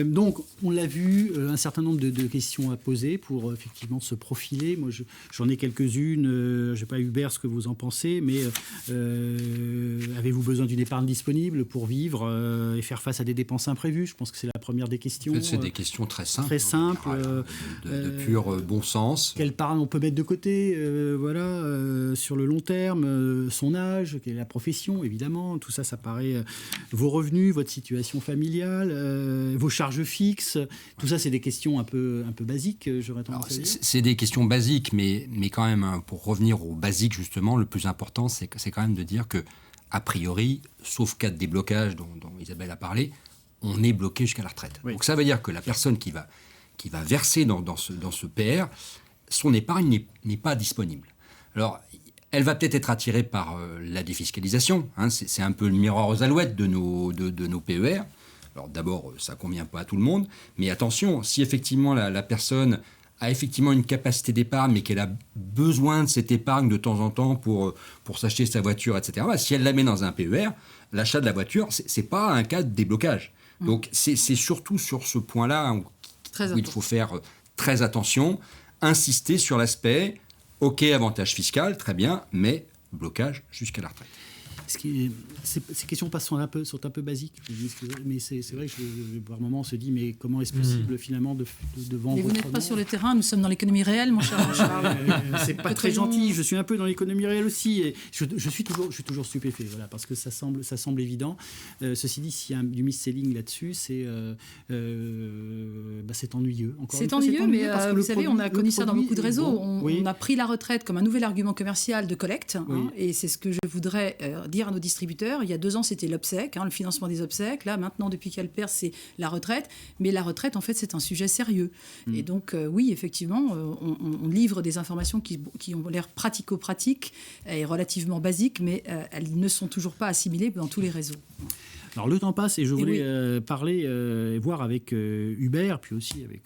Donc, on l'a vu, un certain nombre de questions à poser pour effectivement se profiler. Moi, j'en ai quelques-unes. Je ne sais pas, Hubert, ce que vous en pensez, mais avez-vous besoin d'une épargne disponible pour vivre et faire face à des dépenses imprévues? Je pense que c'est la première des questions. En fait, c'est des questions très simples. Très simples. De pur bon sens. Quelle part on peut mettre de côté sur le long terme, son âge, quelle est la profession, évidemment, tout ça, ça paraît, vos revenus, votre situation familiale, vos charges fixes, tout ça, c'est des questions un peu basiques, j'aurais tendance à dire. C'est des questions basiques, mais quand même, pour revenir aux basiques, justement, le plus important, c'est quand même de dire que, a priori, sauf cas de déblocage dont Isabelle a parlé, on est bloqué jusqu'à la retraite. Oui. Donc ça veut dire que la personne qui va verser dans ce PR, son épargne n'est pas disponible. Alors, elle va peut-être être attirée par la défiscalisation. C'est un peu le miroir aux alouettes de nos PER. Alors d'abord, ça ne convient pas à tout le monde. Mais attention, si effectivement la personne a effectivement une capacité d'épargne, mais qu'elle a besoin de cette épargne de temps en temps pour s'acheter sa voiture, etc., si elle la met dans un PER, l'achat de la voiture, ce n'est pas un cas de déblocage. Donc c'est surtout sur ce point-là où il faut faire très attention, insister sur l'aspect, ok, avantage fiscal, très bien, mais blocage jusqu'à la retraite. Ces questions sont un peu basiques, mais c'est vrai que par moment on se dit mais comment est-ce possible finalement de vendre. Mais vous n'êtes pas sur le terrain, nous sommes dans l'économie réelle, mon cher Charles. C'est pas très gentil. Je suis un peu dans l'économie réelle aussi. Et je suis toujours stupéfait, voilà, parce que ça semble évident. Ceci dit, s'il y a du mis-selling là-dessus, c'est ennuyeux. C'est ennuyeux, mais vous savez, on a connu ça dans beaucoup de réseaux. On a pris la retraite comme un nouvel argument commercial de collecte, et c'est ce que je voudrais dire à nos distributeurs. Il y a 2 ans, c'était l'obsèque, le financement des obsèques. Là, maintenant, depuis qu'Alper, c'est la retraite. Mais la retraite, en fait, c'est un sujet sérieux. Et donc, oui, effectivement, on livre des informations qui ont l'air pratico-pratiques et relativement basiques, mais elles ne sont toujours pas assimilées dans tous les réseaux. Alors le temps passe et je voulais parler et voir avec Hubert, puis aussi avec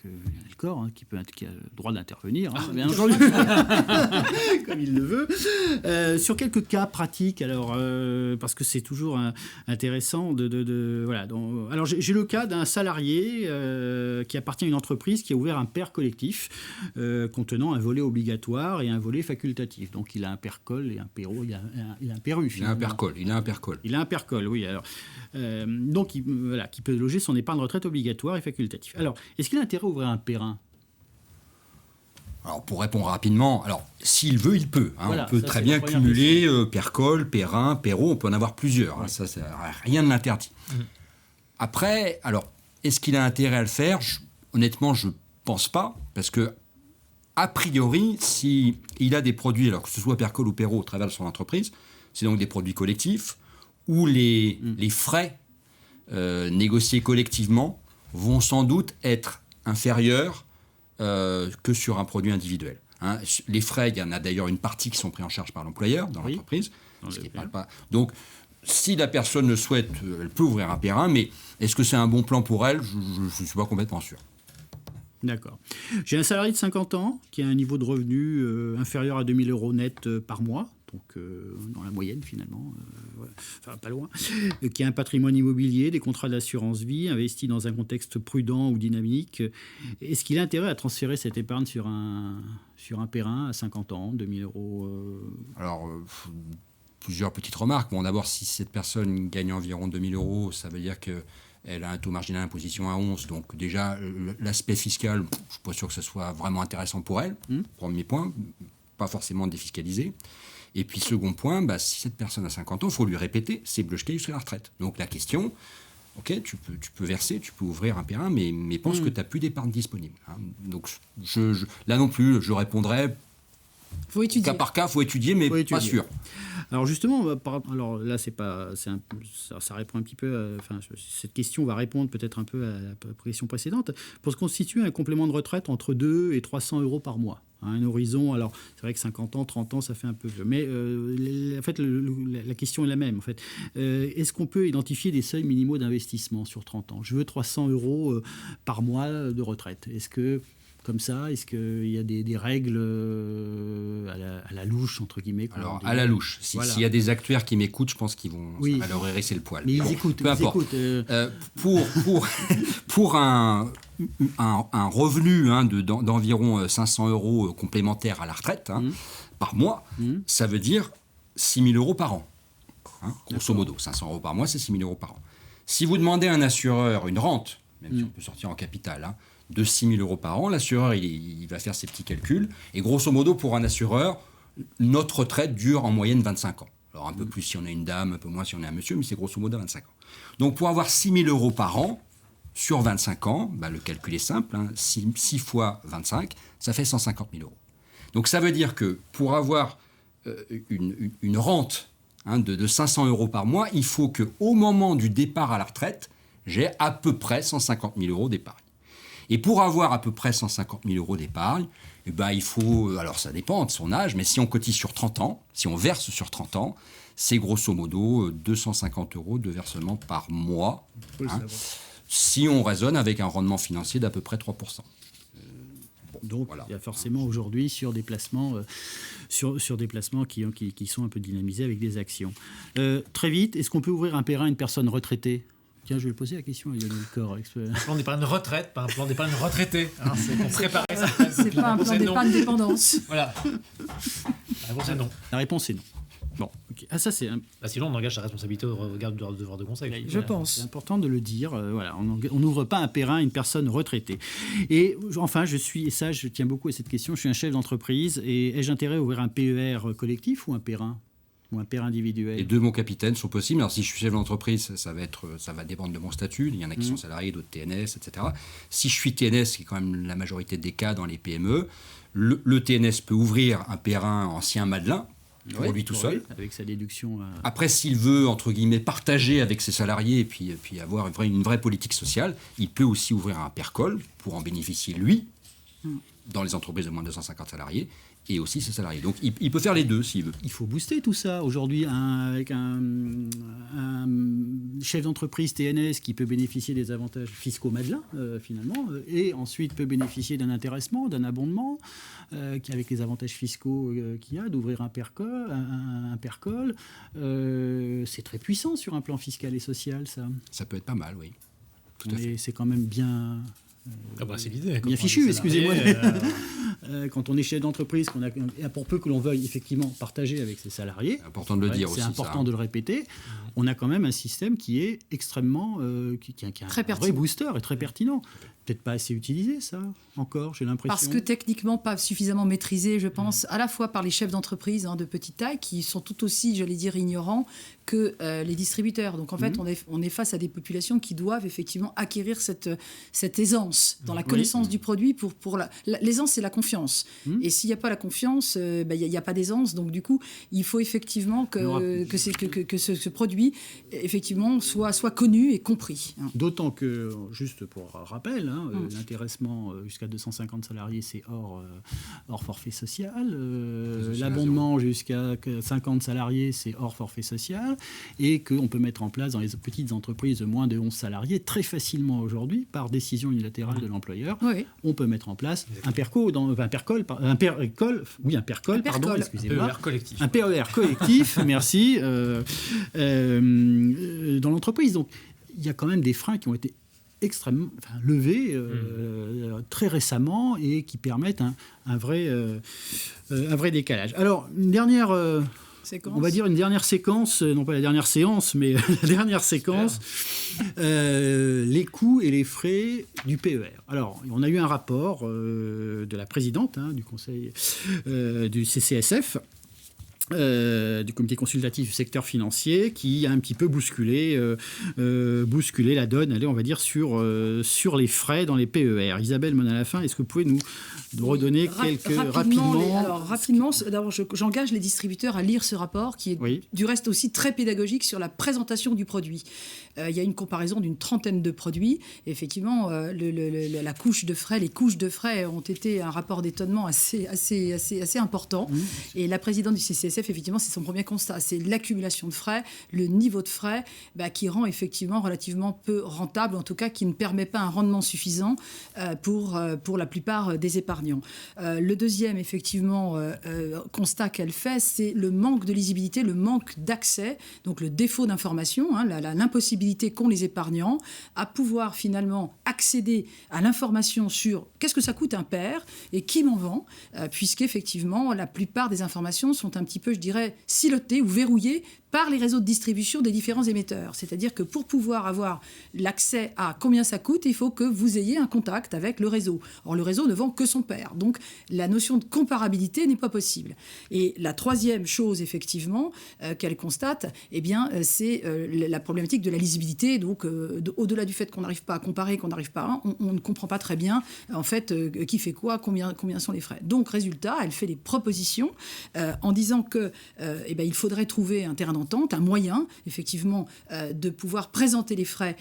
Elcor, qui a le droit d'intervenir, bien entendu, comme il le veut, sur quelques cas pratiques. Alors parce que c'est toujours intéressant voilà. Donc, alors j'ai le cas d'un salarié qui appartient à une entreprise qui a ouvert un PER collectif contenant un volet obligatoire et un volet facultatif. Donc il a un PERCOL et un PERO, il a un PERU. Il a un PERCOL, oui. Alors donc, qui peut loger son épargne retraite obligatoire et facultatif. Alors, est-ce qu'il a intérêt à ouvrir un PERIN ? Alors, pour répondre rapidement, s'il veut, il peut. Voilà, on peut très bien cumuler PERCOL, PERIN, PERO, on peut en avoir plusieurs. Ça, rien ne l'interdit. Après, alors, est-ce qu'il a intérêt à le faire ? Honnêtement, je ne pense pas, parce que, a priori, s'il a des produits, alors que ce soit PERCOL ou PERO au travers de son entreprise, c'est donc des produits collectifs, où les frais négociés collectivement vont sans doute être inférieurs que sur un produit individuel. Les frais, il y en a d'ailleurs une partie qui sont pris en charge par l'employeur dans l'entreprise. Ce qui parle pas. Donc, si la personne le souhaite, elle peut ouvrir un PERIN, mais est-ce que c'est un bon plan pour elle ? Je ne suis pas complètement sûr. D'accord. J'ai un salarié de 50 ans qui a un niveau de revenu inférieur à 2 000 € net par mois. Donc dans la moyenne finalement, enfin pas loin, qui a un patrimoine immobilier, des contrats d'assurance vie, investi dans un contexte prudent ou dynamique. Est-ce qu'il a intérêt à transférer cette épargne sur un PERIN à 50 ans, 2 000 €? Alors, plusieurs petites remarques. Bon, d'abord, si cette personne gagne environ 2 000 €, ça veut dire qu'elle a un taux marginal d'imposition à 11. Donc déjà, l'aspect fiscal, je ne suis pas sûr que ce soit vraiment intéressant pour elle. Premier point, pas forcément défiscalisé. Et puis, second point, si cette personne a 50 ans, il faut lui répéter, c'est bloqué jusqu'à la retraite. Donc, la question, ok, tu peux verser, tu peux ouvrir un PERIN, mais pense que tu n'as plus d'épargne disponible. Donc, là non plus, je répondrais, faut étudier. Cas par cas, il faut étudier, mais pas sûr. Alors justement, alors là, ça répond un petit peu. Cette question va répondre peut-être un peu à la question précédente. Pour se constituer un complément de retraite entre 200 et 300 € par mois, un horizon. Alors c'est vrai que 50 ans, 30 ans, ça fait un peu vieux. Mais en fait, la question est la même. En fait, est-ce qu'on peut identifier des seuils minimaux d'investissement sur 30 ans ? Je veux 300 € par mois de retraite. Est-ce que comme ça, est-ce qu'il y a des règles à la louche, entre guillemets? Alors, à la louche. S'il y a des actuaires qui m'écoutent, je pense qu'ils vont ça va leur hérisser le poil. Mais ils écoutent. Peu importe. Pour un revenu d'environ 500 € complémentaires à la retraite par mois, ça veut dire 6 000 € par an. Grosso modo, 500 € par mois, c'est 6 000 € par an. Si vous demandez à un assureur une rente, même si on peut sortir en capital, de 6 000 € par an, l'assureur il va faire ses petits calculs. Et grosso modo, pour un assureur, notre retraite dure en moyenne 25 ans. Alors un peu plus si on a une dame, un peu moins si on est un monsieur, mais c'est grosso modo 25 ans. Donc pour avoir 6 000 € par an sur 25 ans, le calcul est simple, 6 fois 25, ça fait 150 000 €. Donc ça veut dire que pour avoir une rente de 500 € par mois, il faut qu'au moment du départ à la retraite, j'ai à peu près 150 000 € d'épargne. Et pour avoir à peu près 150 000 € d'épargne, il faut, alors ça dépend de son âge, mais si on cotise sur 30 ans, si on verse sur 30 ans, c'est grosso modo 250 € de versement par mois, si on raisonne avec un rendement financier d'à peu près 3%. Donc il y a forcément aujourd'hui sur des placements, sur des placements qui sont un peu dynamisés avec des actions. Très vite, est-ce qu'on peut ouvrir un PERIN à une personne retraitée ? Tiens, je vais poser la question à Lionel Cor. Un plan d'épargne retraite, pas un plan d'épargne retraité. C'est pour préparer ça. C'est pas un plan d'épargne dépendance. Voilà. La réponse est non. La réponse est non. Bon, ok. Ah, ça, c'est Sinon, on engage sa responsabilité au regard du devoir de conseil. Je pense. C'est important de le dire. Voilà, on n'ouvre pas un périn à une personne retraitée. Et enfin, je tiens beaucoup à cette question, je suis un chef d'entreprise et ai-je intérêt à ouvrir un PER collectif ou un périn ? Ou un périn individuel. Les deux, mon capitaine, sont possibles. Alors, si je suis chef d'entreprise, ça va dépendre de mon statut. Il y en a qui sont salariés, d'autres TNS, etc. Si je suis TNS, qui est quand même la majorité des cas dans les PME, le TNS peut ouvrir un périn ancien Madelin, pour lui tout seul. Avec sa déduction. Après, s'il veut, entre guillemets, partager avec ses salariés et puis avoir une vraie politique sociale, il peut aussi ouvrir un PERCOL pour en bénéficier, lui, dans les entreprises de moins de 250 salariés, et aussi ses salariés. Donc, il peut faire les deux s'il veut. Il faut booster tout ça. Aujourd'hui, avec un chef d'entreprise TNS qui peut bénéficier des avantages fiscaux Madelin, finalement, et ensuite peut bénéficier d'un intéressement, d'un abondement, avec les avantages fiscaux qu'il y a, d'ouvrir un PERCOL. C'est très puissant sur un plan fiscal et social, ça. Ça peut être pas mal, oui. Tout à fait. C'est quand même bien... c'est l'idée. Bien fichu, excusez-moi. Quand on est chef d'entreprise, pour peu que l'on veuille effectivement partager avec ses salariés, c'est important de le dire aussi. C'est important de le répéter. On a quand même un système qui est extrêmement, qui a très un vrai booster et très pertinent. Peut-être pas assez utilisé, ça, encore, j'ai l'impression. Parce que techniquement, pas suffisamment maîtrisé, je pense, à la fois par les chefs d'entreprise de petite taille, qui sont tout aussi, j'allais dire, ignorants que les distributeurs. Donc, en fait, on est face à des populations qui doivent effectivement acquérir cette aisance dans la connaissance du produit. L'aisance, c'est la confiance. Et s'il n'y a pas la confiance, il n'y a pas d'aisance. Donc, du coup, il faut effectivement que ce produit, effectivement, soit connu et compris. D'autant que, juste pour rappel, l'intéressement jusqu'à 250 salariés, c'est hors forfait social. L'abondement jusqu'à 50 salariés, c'est hors forfait social. Et qu'on peut mettre en place dans les petites entreprises de moins de 11 salariés très facilement aujourd'hui, par décision unilatérale de l'employeur. Oui. On peut mettre en place un PERCOL, excusez-moi. Un PER collectif. Un PER collectif, merci, dans l'entreprise. Donc, il y a quand même des freins qui ont été extrêmement levés très récemment et qui permettent un vrai décalage. Alors, une dernière... On va dire une dernière séquence, non pas la dernière séance, mais la dernière séquence, les coûts et les frais du PER. Alors, on a eu un rapport de la présidente du conseil du CCSF, du comité consultatif du secteur financier, qui a un petit peu bousculé la donne, allez, on va dire, sur les frais dans les PER. Isabelle Monnalafin, est-ce que vous pouvez nous redonner rapidement Alors, rapidement, d'abord, j'engage les distributeurs à lire ce rapport, qui est du reste aussi très pédagogique sur la présentation du produit. Il y a une comparaison d'une trentaine de produits. Et effectivement, la couche de frais, les couches de frais ont été un rapport d'étonnement assez important. Et la présidente du CCSF, effectivement, c'est son premier constat. C'est l'accumulation de frais, le niveau de frais qui rend effectivement relativement peu rentable, en tout cas qui ne permet pas un rendement suffisant pour la plupart des épargnants. Le deuxième, effectivement, constat qu'elle fait, c'est le manque de lisibilité, le manque d'accès, donc le défaut d'information, l'impossibilité qu'ont les épargnants à pouvoir finalement accéder à l'information sur qu'est-ce que ça coûte un PER et qui m'en vend, puisqu'effectivement, la plupart des informations sont un petit peu, je dirais, silotées ou verrouillées par les réseaux de distribution des différents émetteurs. C'est-à-dire que pour pouvoir avoir l'accès à combien ça coûte, il faut que vous ayez un contact avec le réseau. Or, le réseau ne vend que son PER. Donc, la notion de comparabilité n'est pas possible. Et la troisième chose, effectivement, qu'elle constate, c'est la problématique de la lisibilité. Donc, au-delà du fait qu'on n'arrive pas à comparer, qu'on n'arrive pas on ne comprend pas très bien, en fait, qui fait quoi, combien sont les frais. Donc, résultat, elle fait des propositions en disant que il faudrait trouver un terrain d'entente, un moyen, effectivement, de pouvoir présenter les frais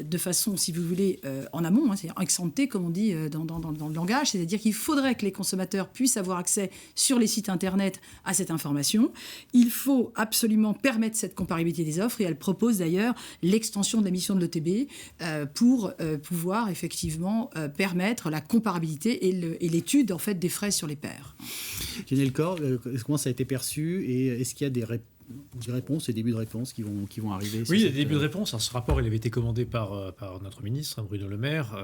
de façon, si vous voulez, en amont, c'est-à-dire ex ante, comme on dit dans le langage, c'est-à-dire qu'il faudrait que les consommateurs puissent avoir accès sur les sites Internet à cette information. Il faut absolument permettre cette comparabilité des offres, et elle propose d'ailleurs l'extension de la mission de l'ETB pour pouvoir, effectivement, permettre la comparabilité et l'étude, en fait, des frais sur les pairs. Lionel Corre, comment ça a été perçu et est-ce qu'il y a des réponses, des débuts de réponses qui vont arriver? Oui, il y a des débuts de réponses. Alors, ce rapport, il avait été commandé par notre ministre, Bruno Le Maire,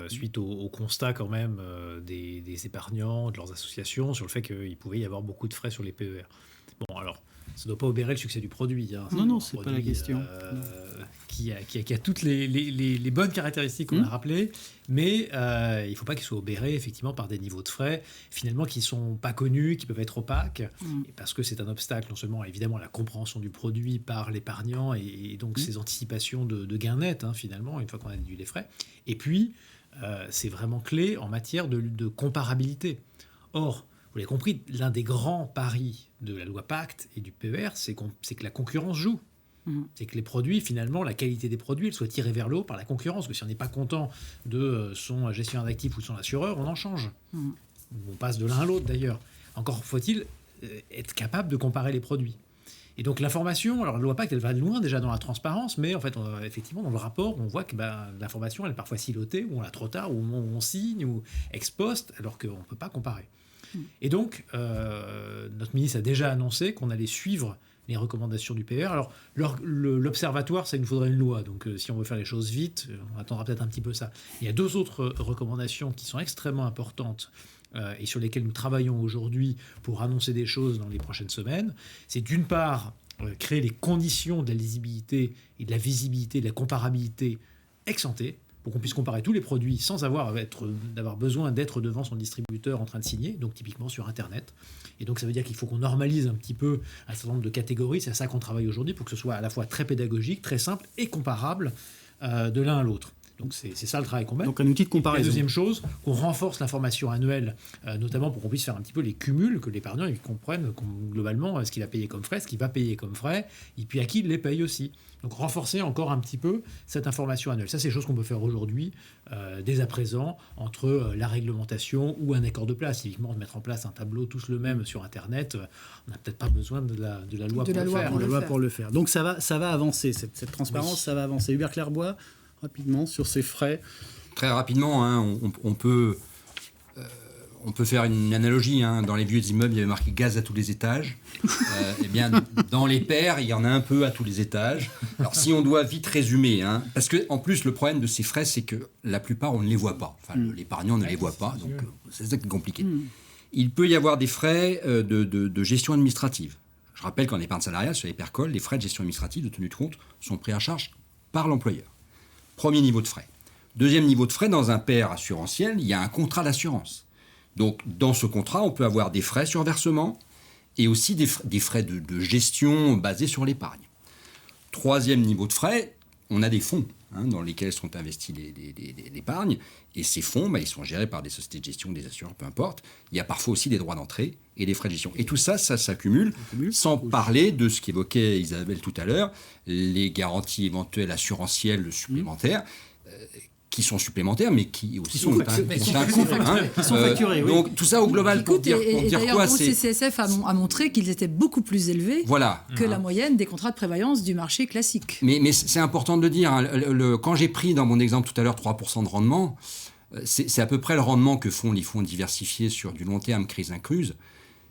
suite au constat quand même des épargnants, de leurs associations, sur le fait qu'il pouvait y avoir beaucoup de frais sur les PER. Bon, alors, ça ne doit pas obérer le succès du produit. Hein. Non, c'est pas la question. Qui a toutes les bonnes caractéristiques qu'on a rappelées, mais il ne faut pas qu'il soit obéré effectivement par des niveaux de frais finalement qui ne sont pas connus, qui peuvent être opaques, et parce que c'est un obstacle non seulement évidemment à la compréhension du produit par l'épargnant et donc ses anticipations de gains nets finalement une fois qu'on a déduit les frais, et puis c'est vraiment clé en matière de comparabilité. Or, vous l'avez compris, l'un des grands paris de la loi Pacte et du PER, c'est que la concurrence joue. C'est que les produits, finalement, la qualité des produits, elle soit tirée vers le haut par la concurrence. Que si on n'est pas content de son gestionnaire d'actifs ou de son assureur, on en change. On passe de l'un à l'autre, d'ailleurs. Encore faut-il être capable de comparer les produits. Et donc l'information, alors la loi Pacte, elle va loin déjà dans la transparence, mais en fait, effectivement, dans le rapport, on voit que l'information, elle est parfois silotée, ou on l'a trop tard, ou on signe, ou ex post, alors qu'on ne peut pas comparer. Et donc, notre ministre a déjà annoncé qu'on allait suivre les recommandations du PER. Alors, l'observatoire, ça, il nous faudrait une loi. Donc, si on veut faire les choses vite, on attendra peut-être un petit peu ça. Il y a 2 autres recommandations qui sont extrêmement importantes et sur lesquelles nous travaillons aujourd'hui pour annoncer des choses dans les prochaines semaines. C'est d'une part créer les conditions de la lisibilité et de la visibilité, de la comparabilité ex ante, pour qu'on puisse comparer tous les produits sans d'avoir besoin d'être devant son distributeur en train de signer, donc typiquement sur Internet. Et donc ça veut dire qu'il faut qu'on normalise un petit peu un certain nombre de catégories, c'est à ça qu'on travaille aujourd'hui, pour que ce soit à la fois très pédagogique, très simple et comparable de l'un à l'autre. Donc c'est ça le travail qu'on mène. Donc un outil de comparaison. La deuxième chose, qu'on renforce l'information annuelle, notamment pour qu'on puisse faire un petit peu les cumuls, que l'épargnant il comprenne globalement ce qu'il a payé comme frais, ce qu'il va payer comme frais, et puis à qui il les paye aussi. Donc renforcer encore un petit peu cette information annuelle. Ça, c'est des choses qu'on peut faire aujourd'hui, dès à présent, entre la réglementation ou un accord de place. Typiquement, de mettre en place un tableau tous le même sur Internet, on n'a peut-être pas besoin de la loi pour le faire. Donc ça va avancer, cette transparence, ça va avancer. Hubert Clerbois, rapidement, sur ces frais. Très rapidement, on peut faire une analogie. Dans les vieux immeubles, il y avait marqué gaz à tous les étages. Eh bien, dans les PER, il y en a un peu à tous les étages. Alors, si on doit vite résumer, parce que en plus, le problème de ces frais, c'est que la plupart, on ne les voit pas. Enfin, l'épargnant ne les voit pas, donc c'est ça qui est compliqué. Il peut y avoir des frais de gestion administrative. Je rappelle qu'en épargne salariale, sur les PERCOL, les frais de gestion administrative de tenue de compte sont pris à charge par l'employeur. Premier niveau de frais. Deuxième niveau de frais, dans un PER assurantiel, il y a un contrat d'assurance. Donc, dans ce contrat, on peut avoir des frais sur versement et aussi des frais de gestion basés sur l'épargne. Troisième niveau de frais, on a des fonds dans lesquels sont investis l'épargne. Et ces fonds, ils sont gérés par des sociétés de gestion, des assureurs, peu importe. Il y a parfois aussi des droits d'entrée et des frais de gestion. Et tout ça, ça s'accumule, sans parler de ce qu'évoquait Isabelle tout à l'heure, les garanties éventuelles assurantielles supplémentaires, qui sont supplémentaires, mais qui aussi sont facturés. Donc tout ça au global, pour dire quoi, c'est... Le CCSF a montré qu'ils étaient beaucoup plus élevés que la moyenne des contrats de prévoyance du marché classique. Mais c'est important de le dire. Quand j'ai pris dans mon exemple tout à l'heure 3% de rendement, c'est à peu près le rendement que font les fonds diversifiés sur du long terme, crise incluse.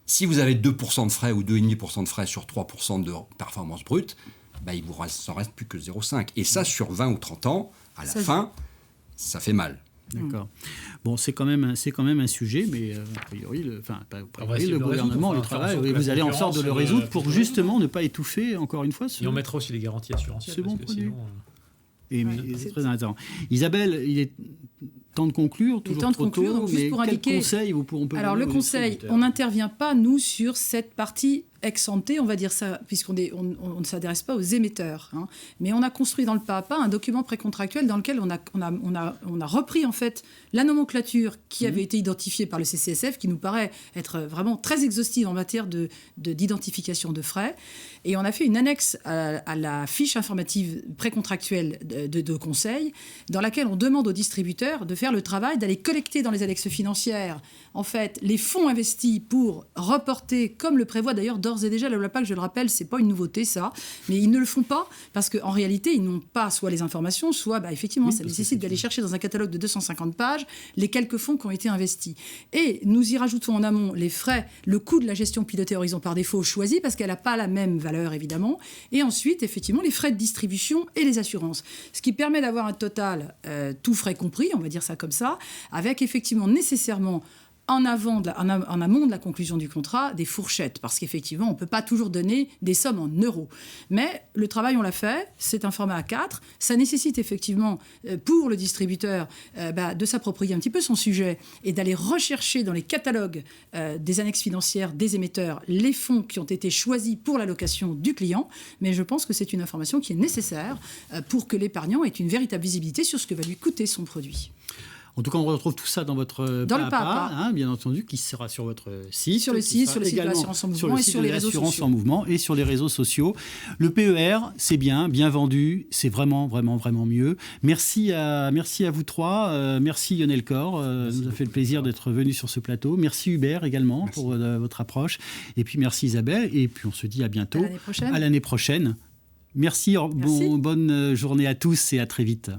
Si vous avez 2% de frais ou 2,5% de frais sur 3% de performance brute, il vous s'en reste plus que 0,5. Et ça, sur 20 ou 30 ans, à la fin... ça fait mal. D'accord. Bon, c'est quand même un sujet, mais a priori, le gouvernement le travaille. Vous allez en sorte de le résoudre pour justement ne pas étouffer, encore une fois. Et on mettra aussi les garanties assurantielles. C'est bon produit. C'est très intéressant. Isabelle, il est temps de conclure, toujours trop tôt, donc juste pour indiquer... conseil on peut Alors le conseil, on n'intervient pas, nous, sur cette partie ex-ante, on va dire ça, puisqu'on ne s'adresse pas aux émetteurs. Mais on a construit dans le pas à pas un document précontractuel dans lequel on a repris en fait la nomenclature qui avait été identifiée par le CCSF, qui nous paraît être vraiment très exhaustive en matière d'identification de frais. Et on a fait une annexe à la fiche informative précontractuelle de conseil, dans laquelle on demande aux distributeurs de faire le travail d'aller collecter dans les annexes financières en fait les fonds investis pour reporter, comme le prévoit d'ailleurs d'ores et déjà la loi Pacte, je le rappelle, c'est pas une nouveauté ça, mais ils ne le font pas parce qu'en réalité ils n'ont pas soit les informations, soit effectivement ça nécessite d'aller chercher dans un catalogue de 250 pages les quelques fonds qui ont été investis. Et nous y rajoutons en amont les frais, le coût de la gestion pilotée horizon par défaut choisi parce qu'elle n'a pas la même valeur évidemment, et ensuite effectivement les frais de distribution et les assurances, ce qui permet d'avoir un total tout frais compris, on va dire ça comme ça, avec effectivement nécessairement en amont de la conclusion du contrat des fourchettes, parce qu'effectivement, on ne peut pas toujours donner des sommes en euros. Mais le travail, on l'a fait, c'est un format A4, ça nécessite effectivement pour le distributeur de s'approprier un petit peu son sujet et d'aller rechercher dans les catalogues des annexes financières des émetteurs les fonds qui ont été choisis pour l'allocation du client. Mais je pense que c'est une information qui est nécessaire pour que l'épargnant ait une véritable visibilité sur ce que va lui coûter son produit. En tout cas, on retrouve tout ça dans votre pas à pas, hein, bien entendu, qui sera sur votre site. Sur le site de l'assurance en mouvement et sur les réseaux sociaux. En mouvement et sur les réseaux sociaux. Le PER, c'est bien vendu, c'est vraiment, vraiment, vraiment mieux. Merci à vous trois. Merci Lionel Cor, nous a fait le plaisir d'être venu sur ce plateau. Merci Hubert également pour votre approche. Et puis merci Isabelle. Et puis on se dit à bientôt. À l'année prochaine. Merci. Bonne journée à tous et à très vite.